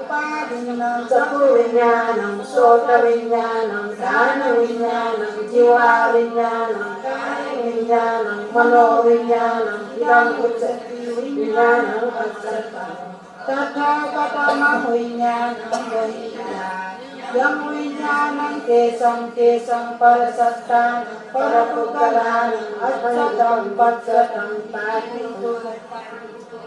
upadinam Chakku vinyanam sota vinyanam kana vinyanam jiva vinyanam kaya vinyanam mano vinyanam idam uccati vinyanam accatam Tathagatam vinyanam vahita yang vinyanam kesam parasattam parapukaranam accatam paccatam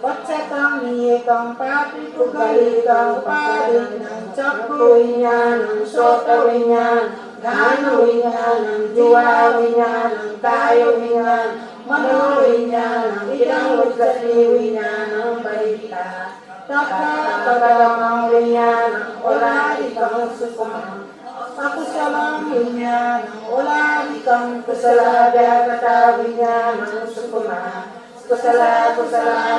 paccatam niyekam patikukalikam upadinam Chakku vinyanam sota vinyanam gana vinyanam jiva vinyanam kaya vinyanam mano vinyanam idam uccati vinyanam vahita Tathagatam vinyanam oladikam sukumam Akusalam vinyanam oladikam kusala vyakata vinyanam sukumam Kusala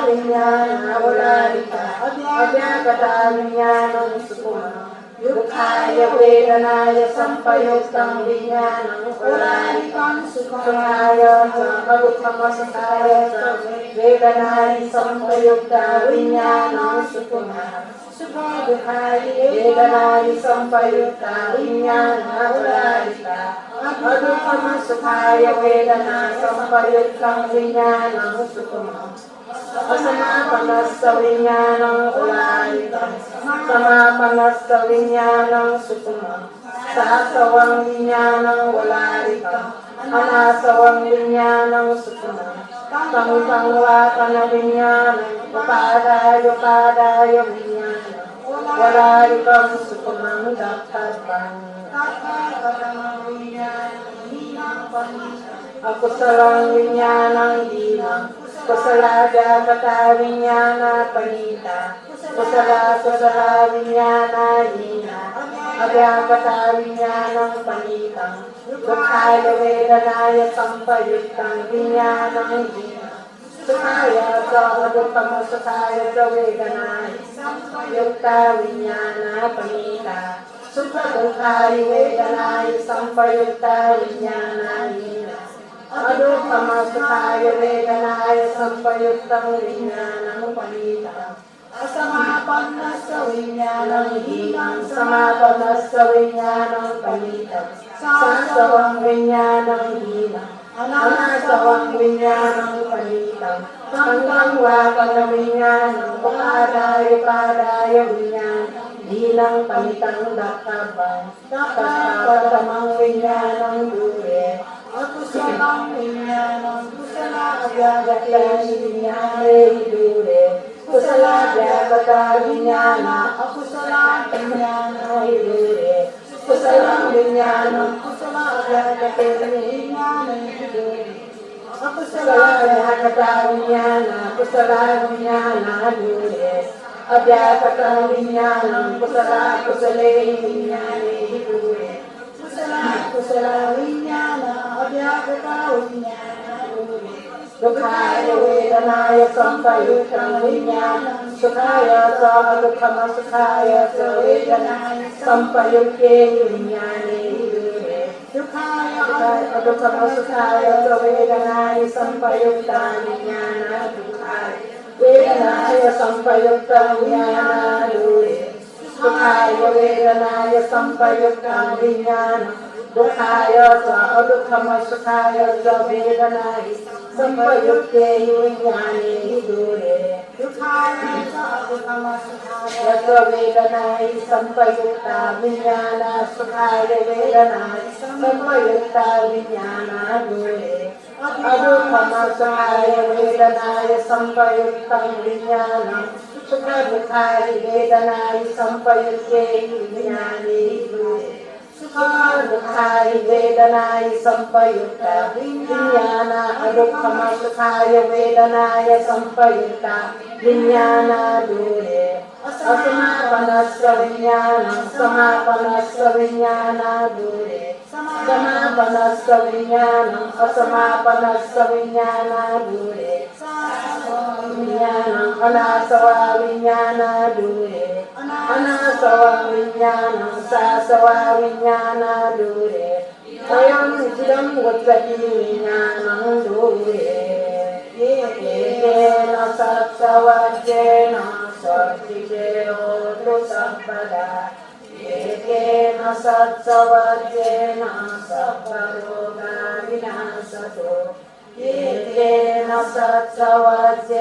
vinyanam oladika avyakata vinyanam sukumam Yukhaya vedanaya sampayuktam vinyanam oladikam sukumaya Madukhama sukhaya vedanaya sampayukta vinyanam sukumam Sukha dukhaya vedanaya sampayukta vinyanam oladika Madukhama sukhaya vedanaya sampayuktam vinyanam sukumam Asamapanassa vinyanam oladikam Samapanassa vinyanam sukumam Sasawang vinyanam oladikam Anasawang vinyanam sukumam Samutangvakana vinyanam Upadaya vinyanam oladikam sukumam datthatam Tathagatam vinyanam hinam panita Akusalang vinyanam hinam Kusala vyakata vinyana panita Kusala vinyana hina Avyakata vinyanam panitam Dukhaya vedanaya sampayuktam vinyanam hina Sukhaya samadukam sukhaya vedanaya sampayukta vinyana panita Sukha dukhaya vedanaya sampayukta vinyana hina Adukama sukhaya vedanaya sampayuktam vinyanam panitam Asamapannassa vinyanam hinam samapannassa vinyanam panitam Sasawang vinyanam hinam อนาสวังวิญญาณังปณิตังสังฆังวาปนวิญญาณังปาดายวิญญาณดีนังปณิตังดัตตาบังตัตตาปัตมังวิญญาณังดูเรอกุศลังวิญญาณังกุศลายาจเตวิญญาเรดูเรกุศลายาจตาวิญญาณอกุศลวิญญาณดูเรกุศลวิญญาณกุศลายาจเตวิญญาเรดูเรอกุศลายาจตาวิญญาณกุศลวิญญาณดูเรอภยากตวิญญาณกุศลกุศเลวิญญาเรดูเรกุศลวิญญาณอภยากตวิญญาณดูเรดุขายเวทนายสัมปยุตตังวิญญาณสุขายะสะดุขมสุขายะสะเวทนายสัมปยุตเกวิญญาเนดูเรดุขายะดุขมสุขายะสะเวทนายสัมปยุตตังวิญญาณดุขายเวทนายสัมปยุตตังวิญญาณดูเรดุขายเวทนายสัมปยุตตังวิญญาณดุขายะสะดุขมสุขายะสะเวทนายสัมปยุตเกวิญญาเนดูเรดุขายะสะดุขมสุขายะสะเวทนายสัมปยุตตาวิญญาณสุขายะเวทนายสัมปยุตตาวิญญาณดูเรอดุขมสุขายะเวทนายสัมปยุตตังวิญญาณสุขดุขายะเวทนายสัมปยุตเกวิญญาเนดูเรสุขดุขายเวทนายสัมปยุตตาวิญญาณอดุขมสุขายเวทนายสัมปยุตตาวิญญาณดูเรอสมาปนัสสะวิญญาณังสมาปนัสสะวิญญาณดูเรสมาปนัสสะวิญญาณังอสมาปนัสสะวิญญาณดูเรวิญญาณังอนาสวะวิญญาณดูเรอนาสวะวิญญาณังสาสวะวิญญาณดูเรอยังจิรังวัจติวิญญาณังดูเรเยเกนะสัจจวัจเจนะสัจจิเจโหตุสัพพดาเยเกนะสัจจวัจเจนะสัพพโรกาวินาศตุเยเกนะสัจจวัจเจ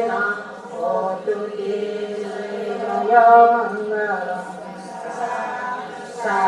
นะโหตุเตยะมังคลังสา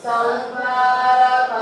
Sangha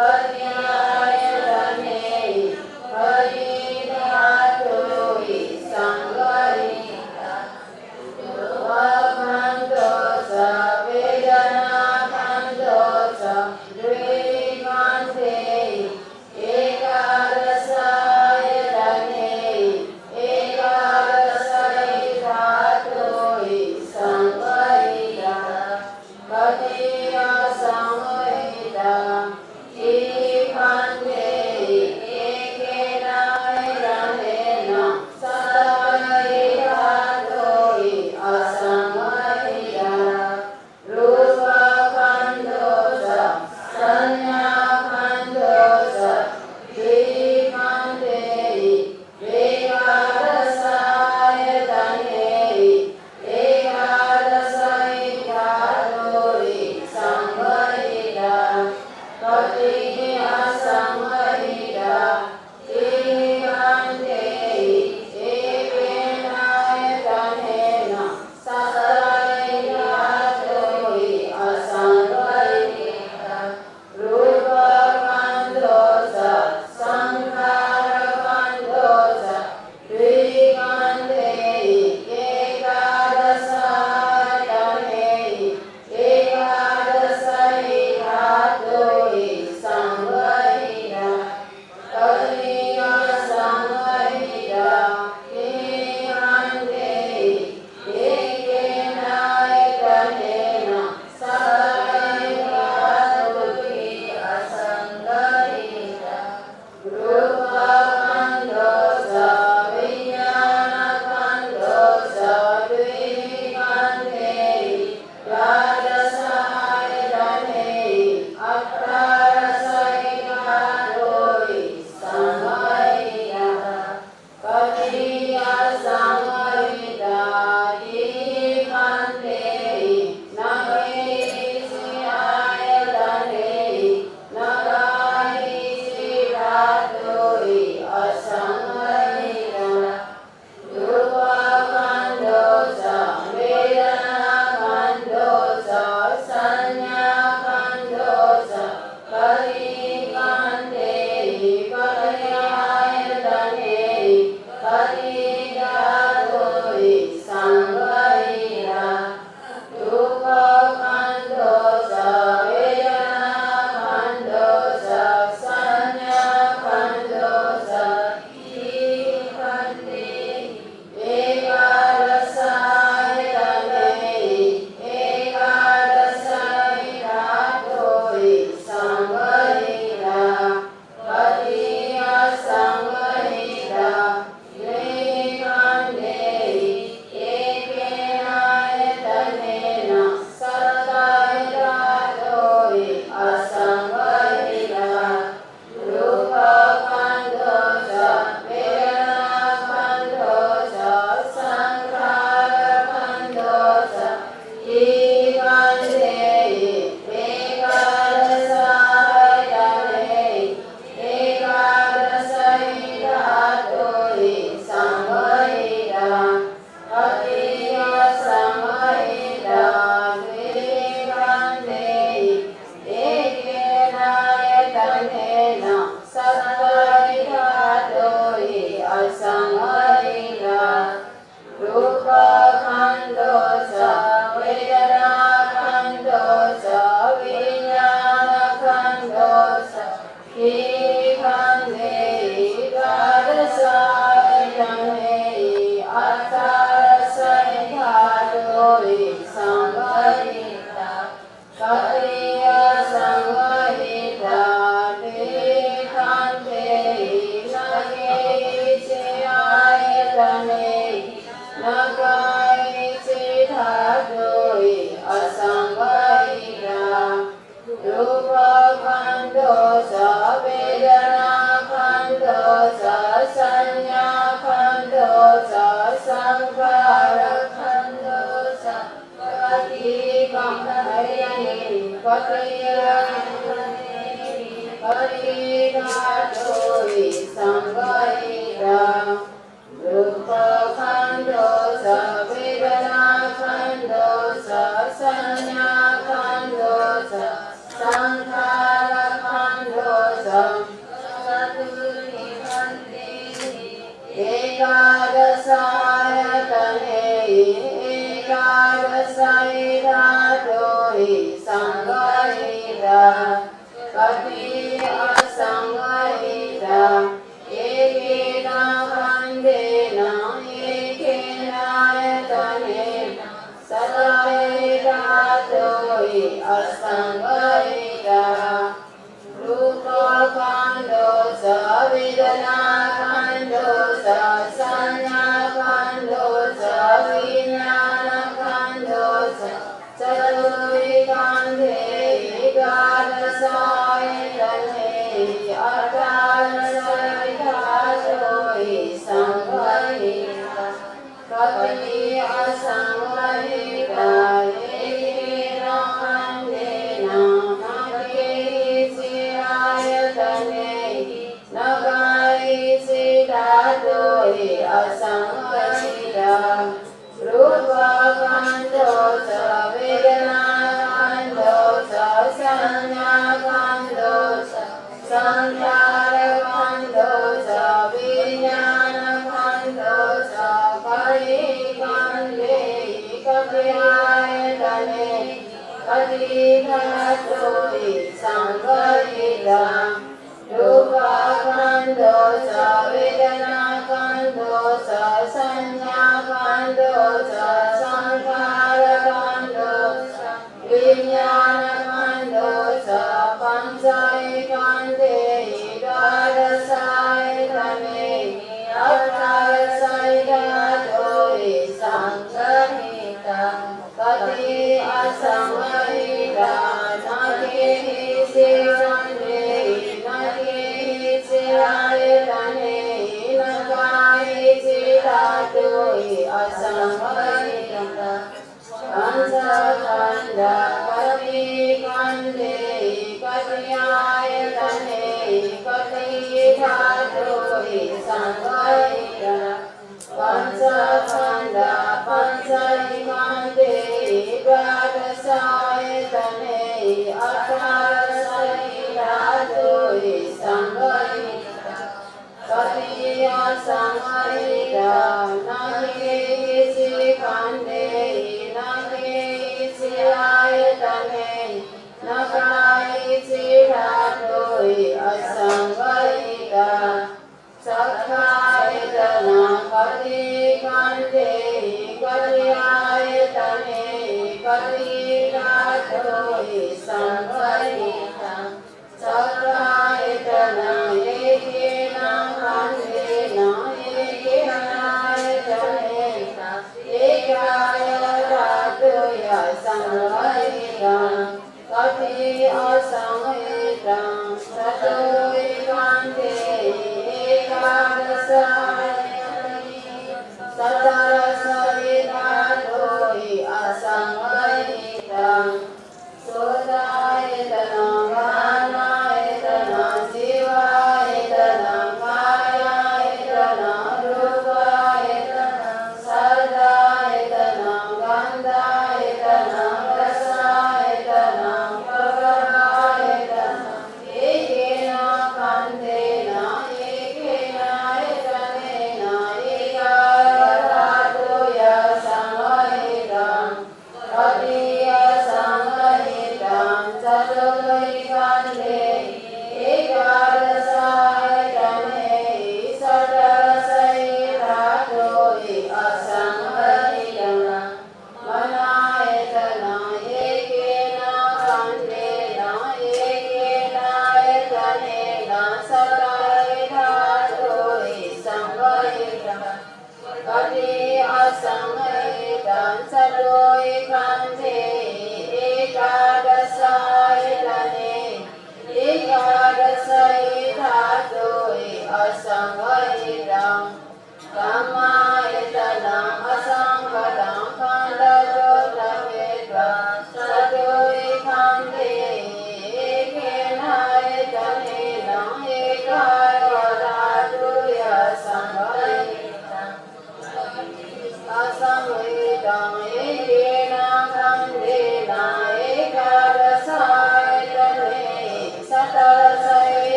Kanya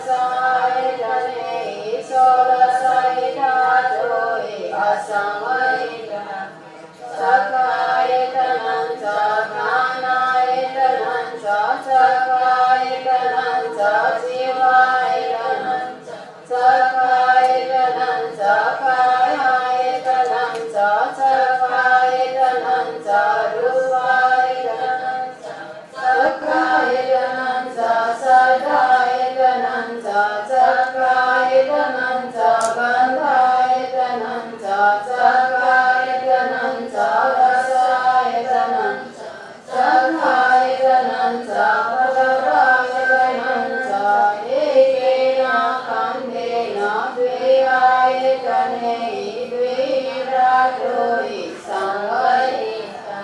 asayitane solasayitato asamahita Sakayitanan Sakanaitanan Sakayitanan Sivaitanan Sakayitanan Sakayitanan Sakayitanan Rupaitanan Sakayitanan Sadayitanan Sakayitanan Gandhaitanan Sakayitanan Rasayitanan Sakayitanan Padaraitanan Ekena Kandena Dvayitane Dviratoi Samvahita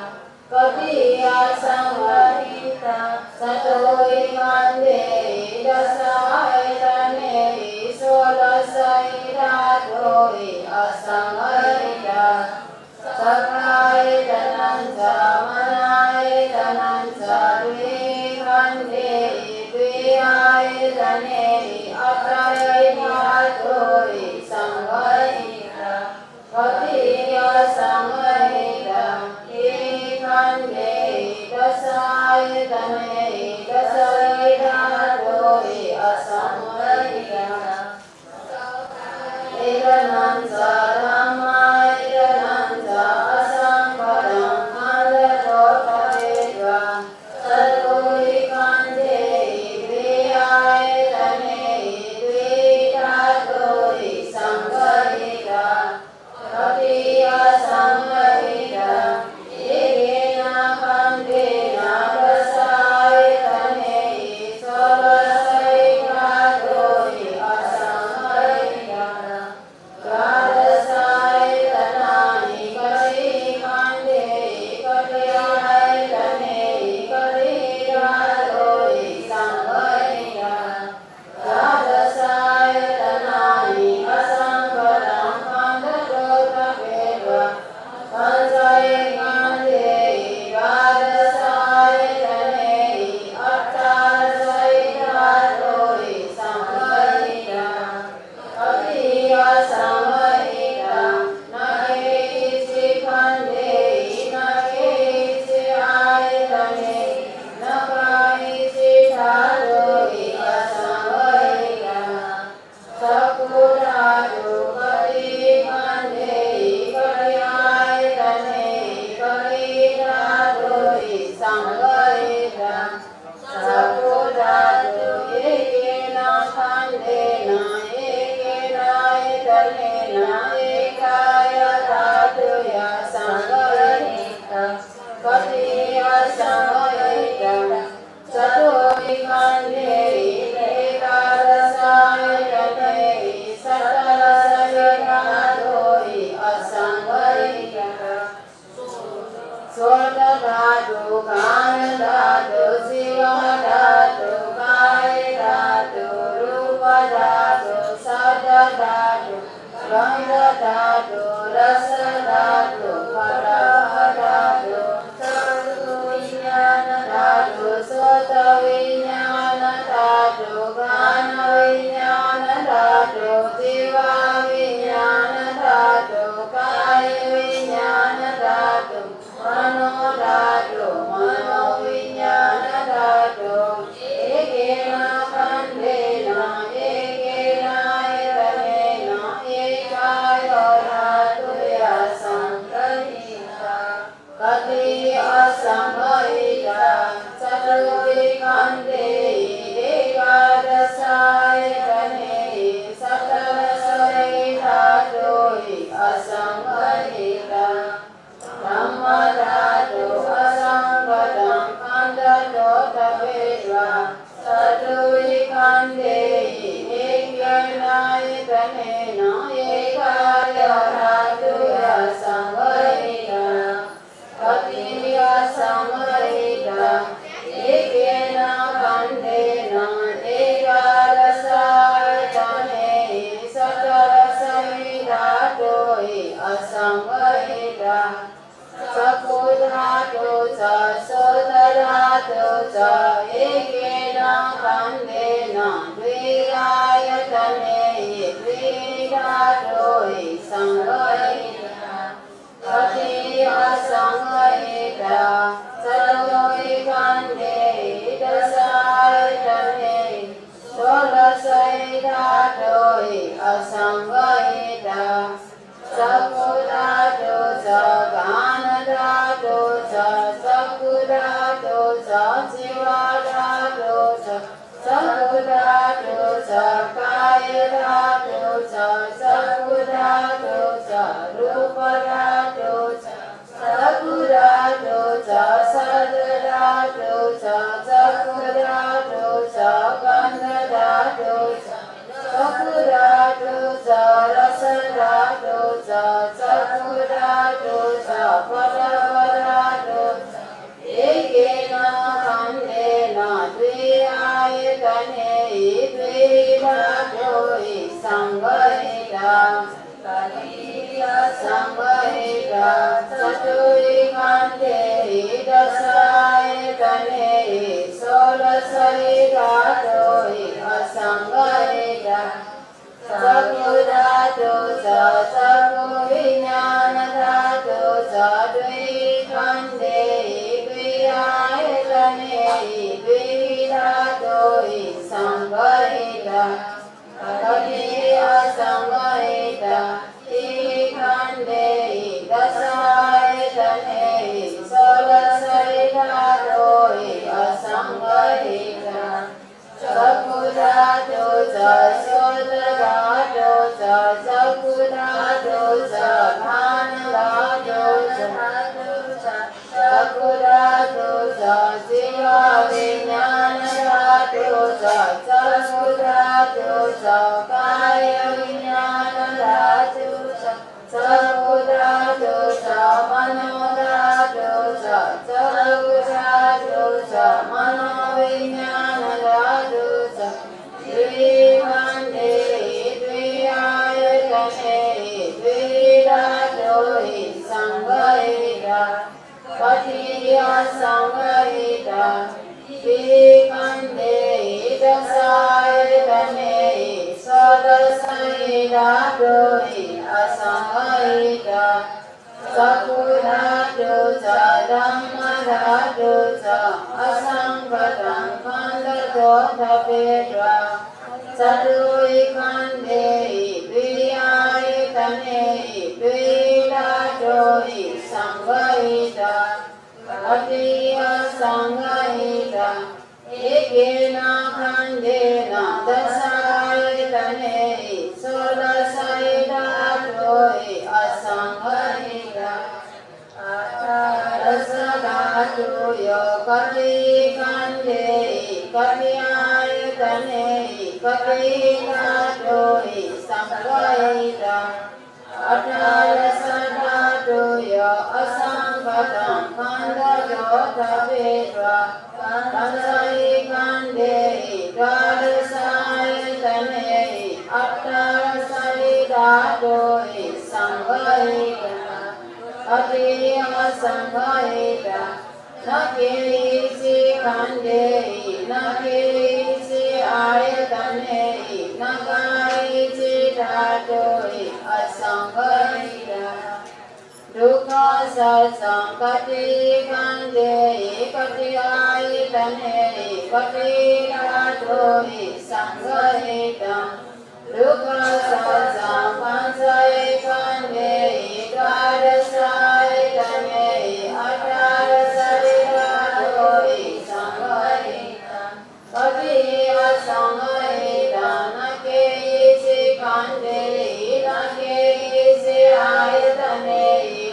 Kapiya Samvahita Satoi Mande Dasaitane Solasaitoi Asamahita Sakayitanan Samanaitanan Sadvikande Dvayitane Atrayaitoi Samvahita Kapiya Samvahita Ekande Dasaitane Dasaitatoi Asamahita Iranan Saramairanan Sasampadam Mandatotavedva Sarvoikande Dvayitane Dvitatoi Samvahita Kapiya Samvahita Ekena Kandena Dasayitane Solasaitatoi Asamahita Gadasaitanani Karikande Kariyayitane Kariratoi Samvahita Gadasaitanani Asampadam Mandatotavedva Panchayikande Gadasaitanane Attarasaitatoi Samvahita Kapiya Samvahita Nahichikande Nahichayitane Nakahichitatoi Asamvahita Sakudadu Karikande Kariyayitane Karitatoi Samvahita Sakudadu Ekena Kandena Ekenaitanena Ekayatatuya Samvahita Kapiya Samvahita Satovikande Ekadasaitane Satalasayitatoi Asamvahita Sotadadu Kanadadu Sivadadu Kaidadu Rupadadu Sadadadu Gandadadu Rasadadu Padahadadu Saruvinyanadadu Sotavinyanadadu Ganavinyanadadu Divavinyanadadu Kaivinyanadadu Manodadu Manovinyanadadu Ekena Kandena Ekenaitanena Ekayatatuya Samvahita Kapiya Samvahita Satvikande Ekadasaitane Satarasaitatoi Asamvahita Dhammadadu Asampadam Mandatotavedva Satvikande Ekyanaitanena Ekayatatuya Samvahita Kapiya Samvahita Ekena Kandena Ekadasaitane Satarasaitatoi Asamvahita Sakudhatu Sasodharatu Ekena Kandena Dvira असंगहिता सकुधातु गानधातु सकुधातु शिवधातु सकुधातु कायधातु सकुधातु रूपधातु सकुधातु सदधातु सकुधातु गन्धधातु सकुधातु रसधातु सकुधातु पदपधातु एकेन खण्डेन द्विआयतने द्विधातु संगहिता संगहिता चतुर्खण्डे दशायतने षोडशधातु असंगहिता सकुधातु सकुविज्ञानधातु द्विखण्डे द्विआयतने द्विधातु संगहिता असंगहिता त्रिखण्डे दशायतने षोडशधातु असंगहिता सकुधातु शोधधातु सकुधातु भानधातु सकुधातु शिवविज्ञानधातु सकुधातु कायविज्ञानधातु सकुधातु मनोधातु सकुधातु मनोविज्ञानधातु द्विखण्डे द्विआयतने द्विधातु संगहिता तृतीया संगहिता द्विखण्डे दशायतने षोडशधातु असंगहिता सकुधातु धम्मधातु असंगतं खण्डदोषभेद्वा चतुर्खण्डे द्विआयतने द्विधातु संगहिता तृतीया संगहिता एकेन खण्डेन दशायतने षोडशधातु असंगहिता रसधातु कटिखण्डे कटिआयतने कटिधातु संगहिता अष्टादशधातु असंगतं खण्डदोषभेद्वा पंचखण्डे द्वादशायतने अष्टादशधातु संगहिता तृतीया संगहिता न केलिसि खण्डे न केलिसि आयतने न कालिसि धातु असंगहिता दुःख कटिखण्डे कटिआयतने कटिधातु संगहिता दुःख पंचखण्डे द्वादशायतने अष्टादशधातु संगहिता तृतीया संगहिता न केलिसि खण्डे न केलिसि आयतने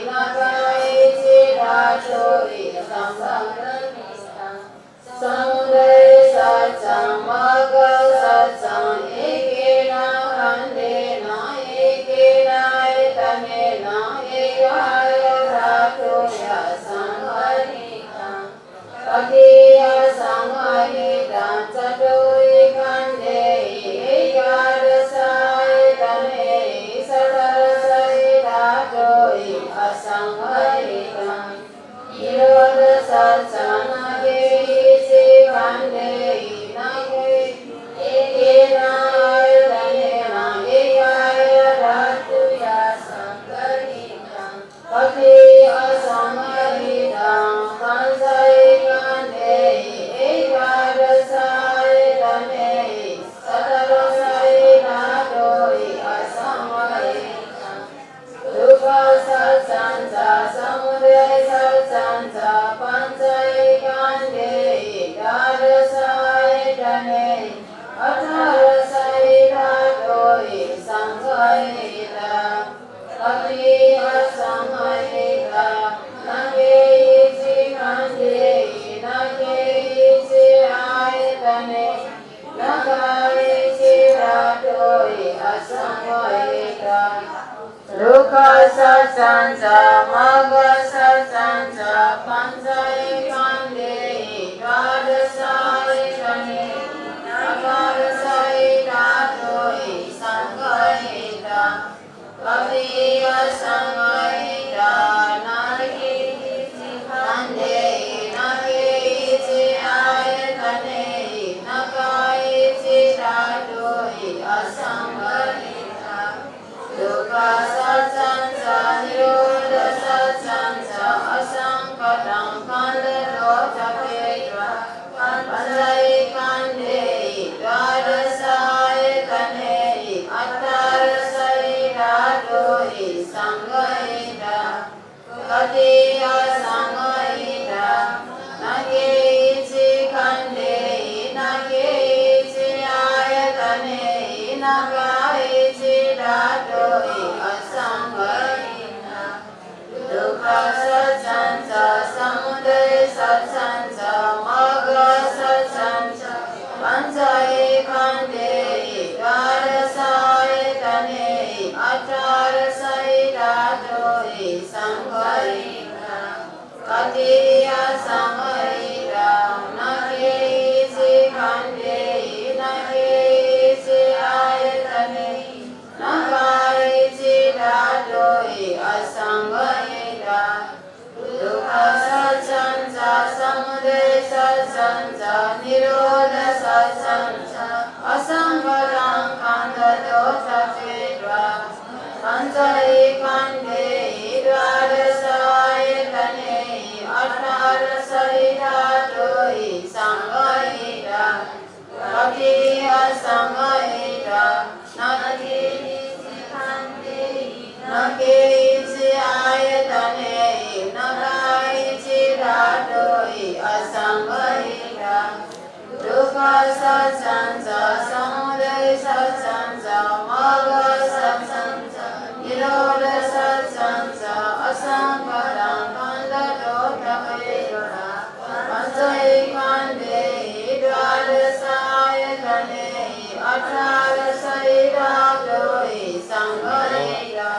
न कालिसि धातु संगहिता समुदय सत्संग एकेन खण्डेन एकेन asangayita Dukkha satsanga magga satsanga pancaikande dvadasayitane nagarasayitadoi sangayita Kaliya sangayita nagi kande nagi ayatane nagai dadoi asangayita Dukkha satsanga nirodha satsanga asangkatang kanda dota pedra pancaikande dvadasayitane attarasayitadoi sangayita Katiya sangayita nage ichi kande nage ichi ayatane naga ichi dadoi asangayita Dukkha satsanga samudaya satsanga magga satsanga pancaikande dvadasayitane attarasayitadoi sangayita Katiya sangayita nage ichi kande nage ichi ayatane naga ichi dadoi asangayita Dukkha satsanga samudaya satsanga nirodha satsanga asangkatang kanda dota pedra pancaikande dvadasayitane attarasayitadoi sangayita Katiya sangayita nage ichi kande nage ichi ayatane naga ichi dadoi asangayita Dukkha satsanga samudaya satsanga magga satsanga nirodha satsanga asangkatang kanda dota pedra pancaikande dvadasayitane attarasayitadoi sangayita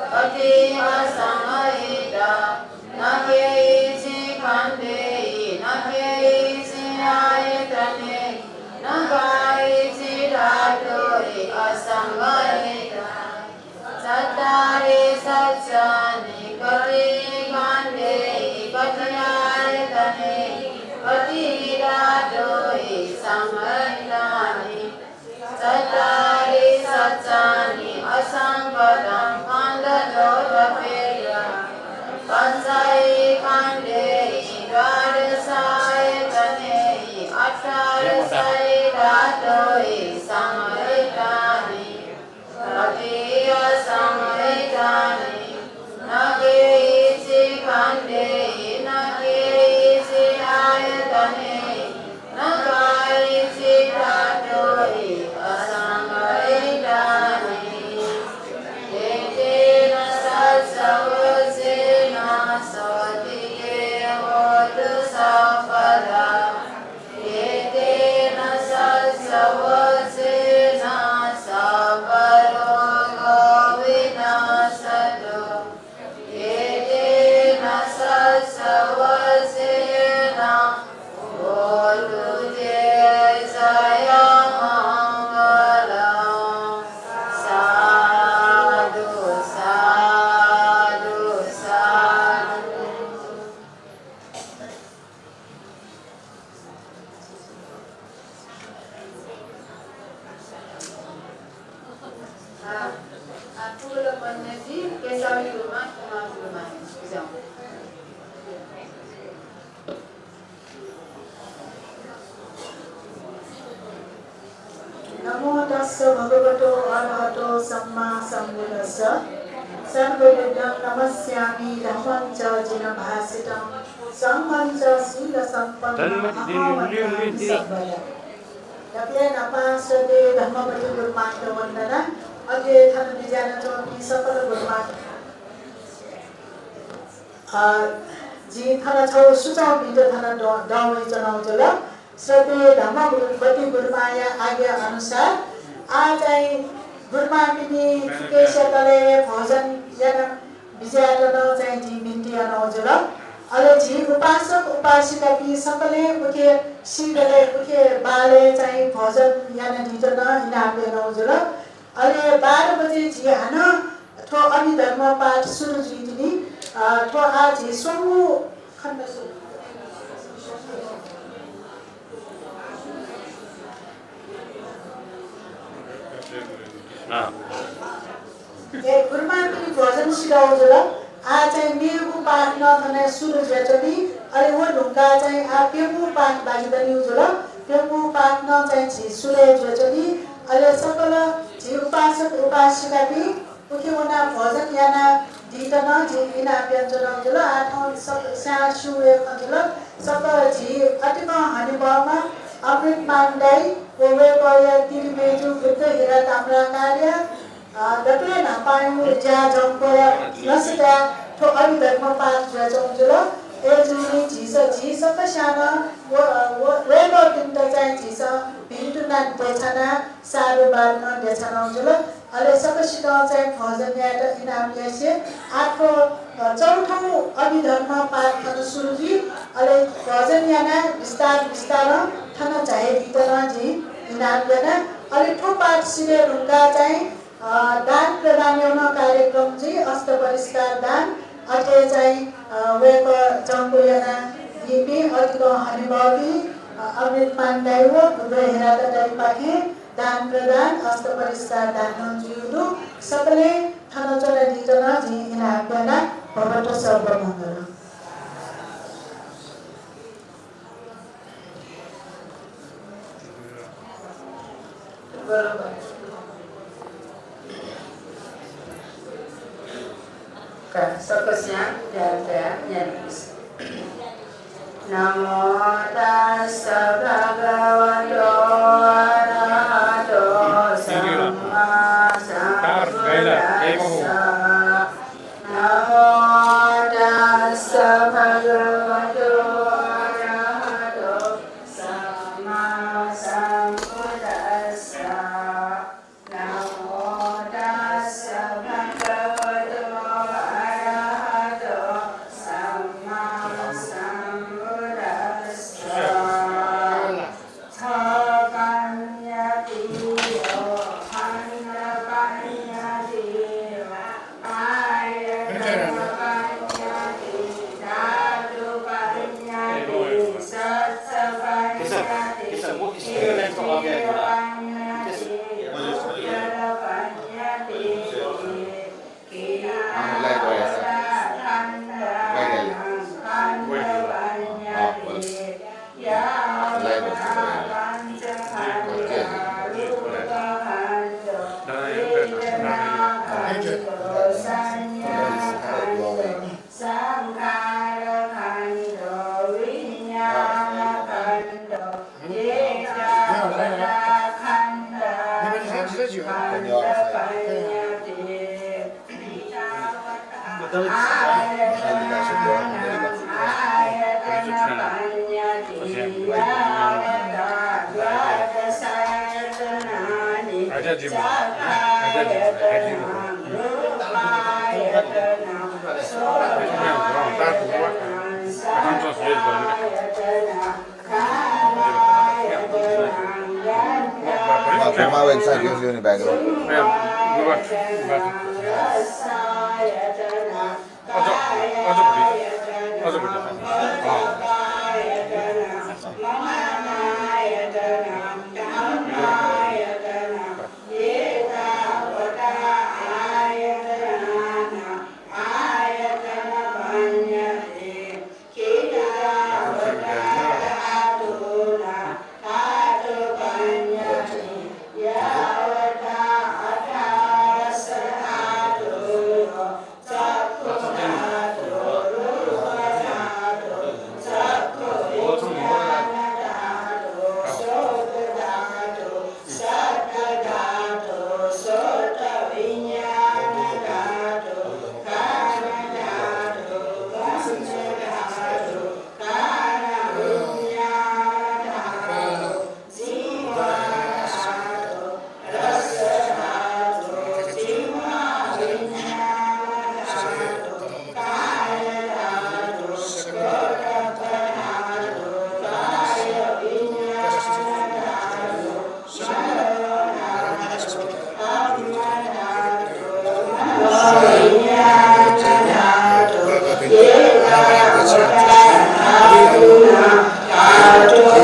Katiya sangayita nage ichi kande nage ichi ayatane naga ichi dadoi asangayita Sattari satsani kati kande kati ayatane kati dadoi sangayitani Sattari satsani asangkatang kanda dota pedra pancaikande dvadasayitane attarasayitadoi sangayitani Katiya sangayitani nage ichi kande nage ichi ayatane naga ichi dadoi asangayitani Yetena satsavasena savatike hotu sapada Yetena satsavasena saparogo vinasado Yetena satsavasena hotu jaya mangalam Sadhu sadhu sadhu Aku lemahnya sih kesal di rumah cuma rumah bisa. Namo tassa bhagavato arahato samma sambuddhassa sarvabhudam namasyami dhammam cha jina bhasitam sangham cha sila sampannam ahamadhyam sabbaya. Dakle napa sade dhammapati gurmanta vandana age thana bijana choni sapala gurmanta जी थाना छौ सुचाउ भित्र थाना दाउँ चलाउँछ श्रद्धेय धर्मपति गुरुमाया आज्ञा अनुसार आज गुरुमामिनी केशतले भोजन याना विजयाटन चाहिँ जी बिन्ती अनौजुल अले जी उपासक उपासिका पि सकले उके सिगले उके बाले चाहिँ भोजन याना दिटन इनाले अनौजुल अले 12 बजे जी हान ठो अभिधर्म पाठ सुरु जिदिनी ठो आज सोमु खण्ड सुरु गुरुमामिनी भोजन सिकाउँछ आ चाहिँ मेगु पाठ नथने सुरु जेचनी अरे वो ढुङ्गा चाहिँ आ पेगु पाठ बाजिदनी उजुल पेगु पाठ न चाहिँ झि सुले जेचनी अले सकल झि उपासक उपासिका पि उकेवना भोजन याना दिटन झि इना व्यञ्जन उजुल आठौं सब स्या सुए उजुल सब झि अटिक हनिबामा अमृत मान्दै ओवे गय तिलमेजु बुद्ध हिरा ताम्रा कार्य दतले नापायु ज्या जंकोया नसका ठो अभिधर्म पाठ जंजुल एजुनी झिस झिसक शाना वो रेलो तिन्त चाहिँ झिस भिन्टुना देछना सारु बार्न देछना उजुल अले सक सिकाउ चाहिँ भजन यात इनाम लेसे आठो चौथौ अभिधर्म पाठ थन सुरुजी अले भजन याना विस्तार विस्तार थन चाहे दितन जी इनाम याना अले ठो पाठ सिले ढुङ्गा चाहिँ दान प्रदान एउटा कार्यक्रम चाहिँ अष्ट परिष्कार दान अझै चाहिँ वेक जंको याना दिपी अतिको हनिबावी अमृत मान्दै हो बुद्ध हेरादा दाइ पाखे दान प्रदान अष्ट परिष्कार दान जुलु सबले थन चला दिटन जी इना बेला भवत सर्वमंगल बरोबर सकस्या त्याग ज्ञानीस नमो तस्स भगवतो अरहतो सम्मा सम्बुद्धास्स नमो तस्स भगवतो अरहतो सम्मा सम्बुद्धास्स नमो तस्स भगवतो Mau inside you in the background.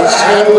Thank you.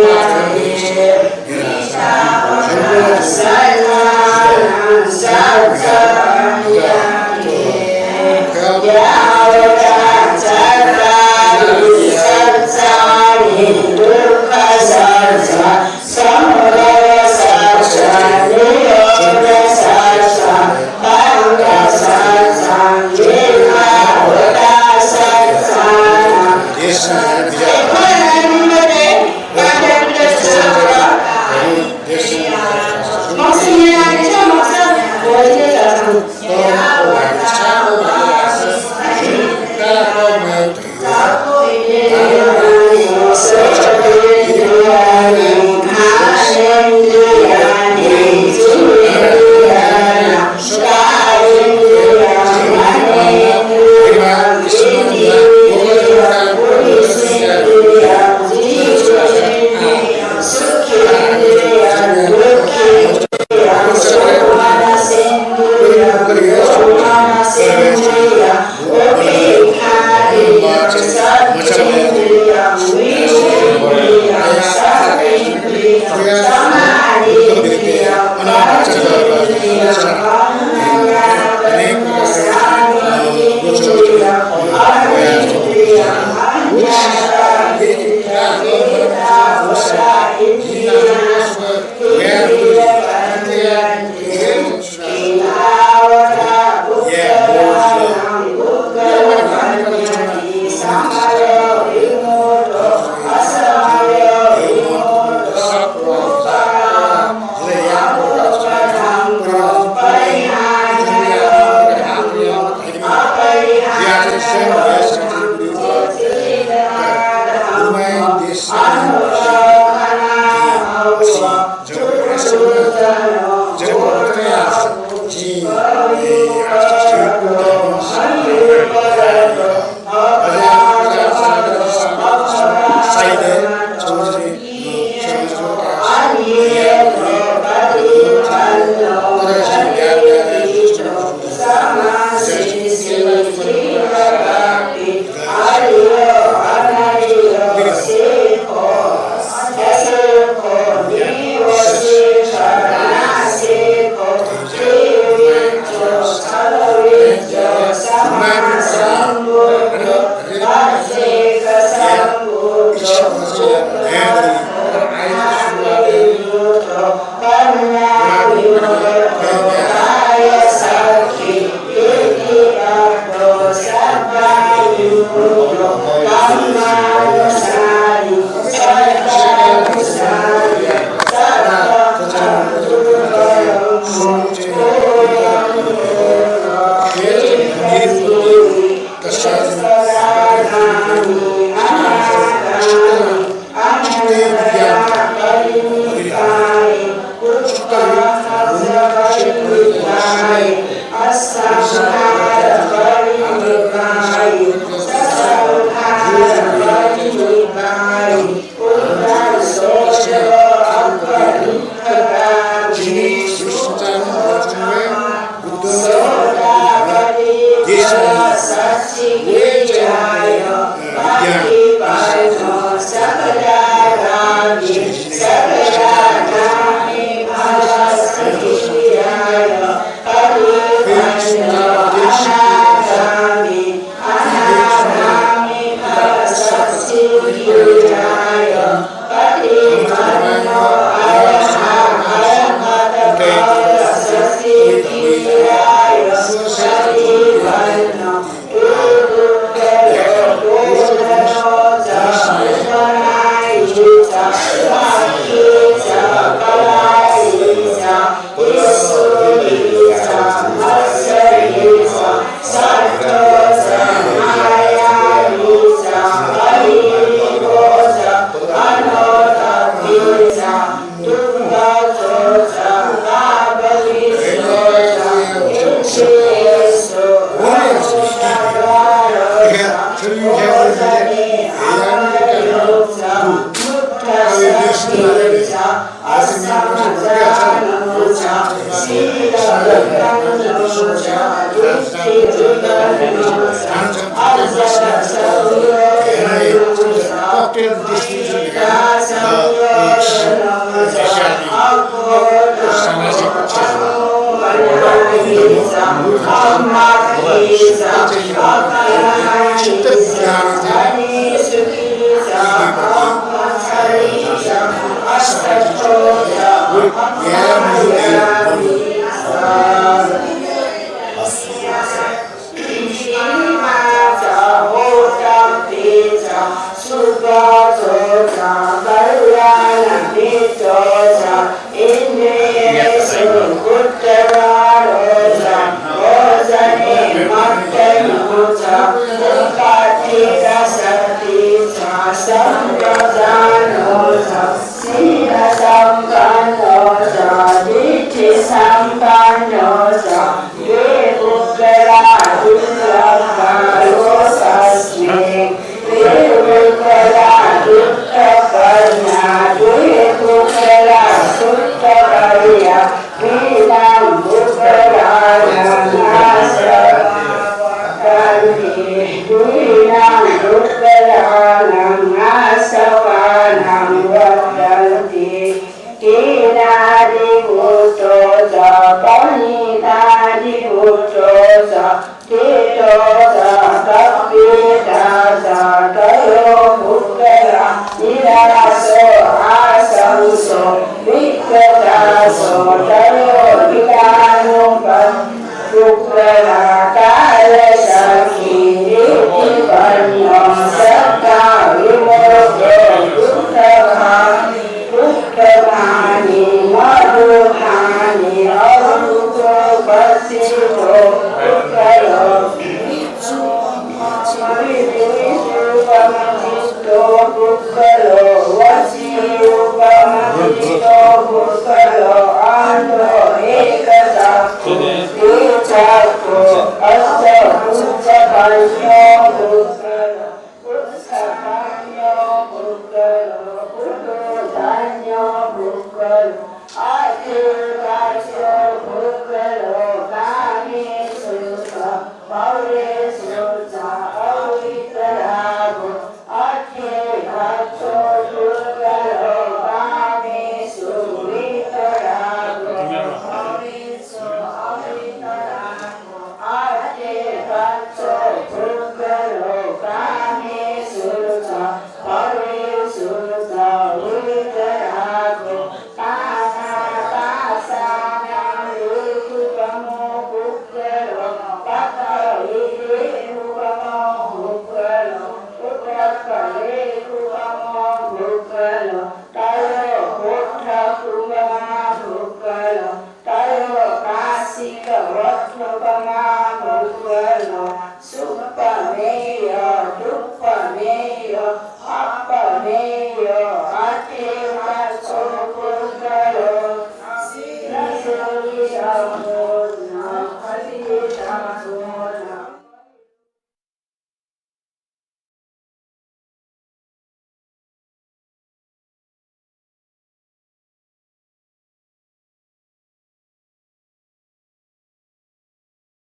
Nira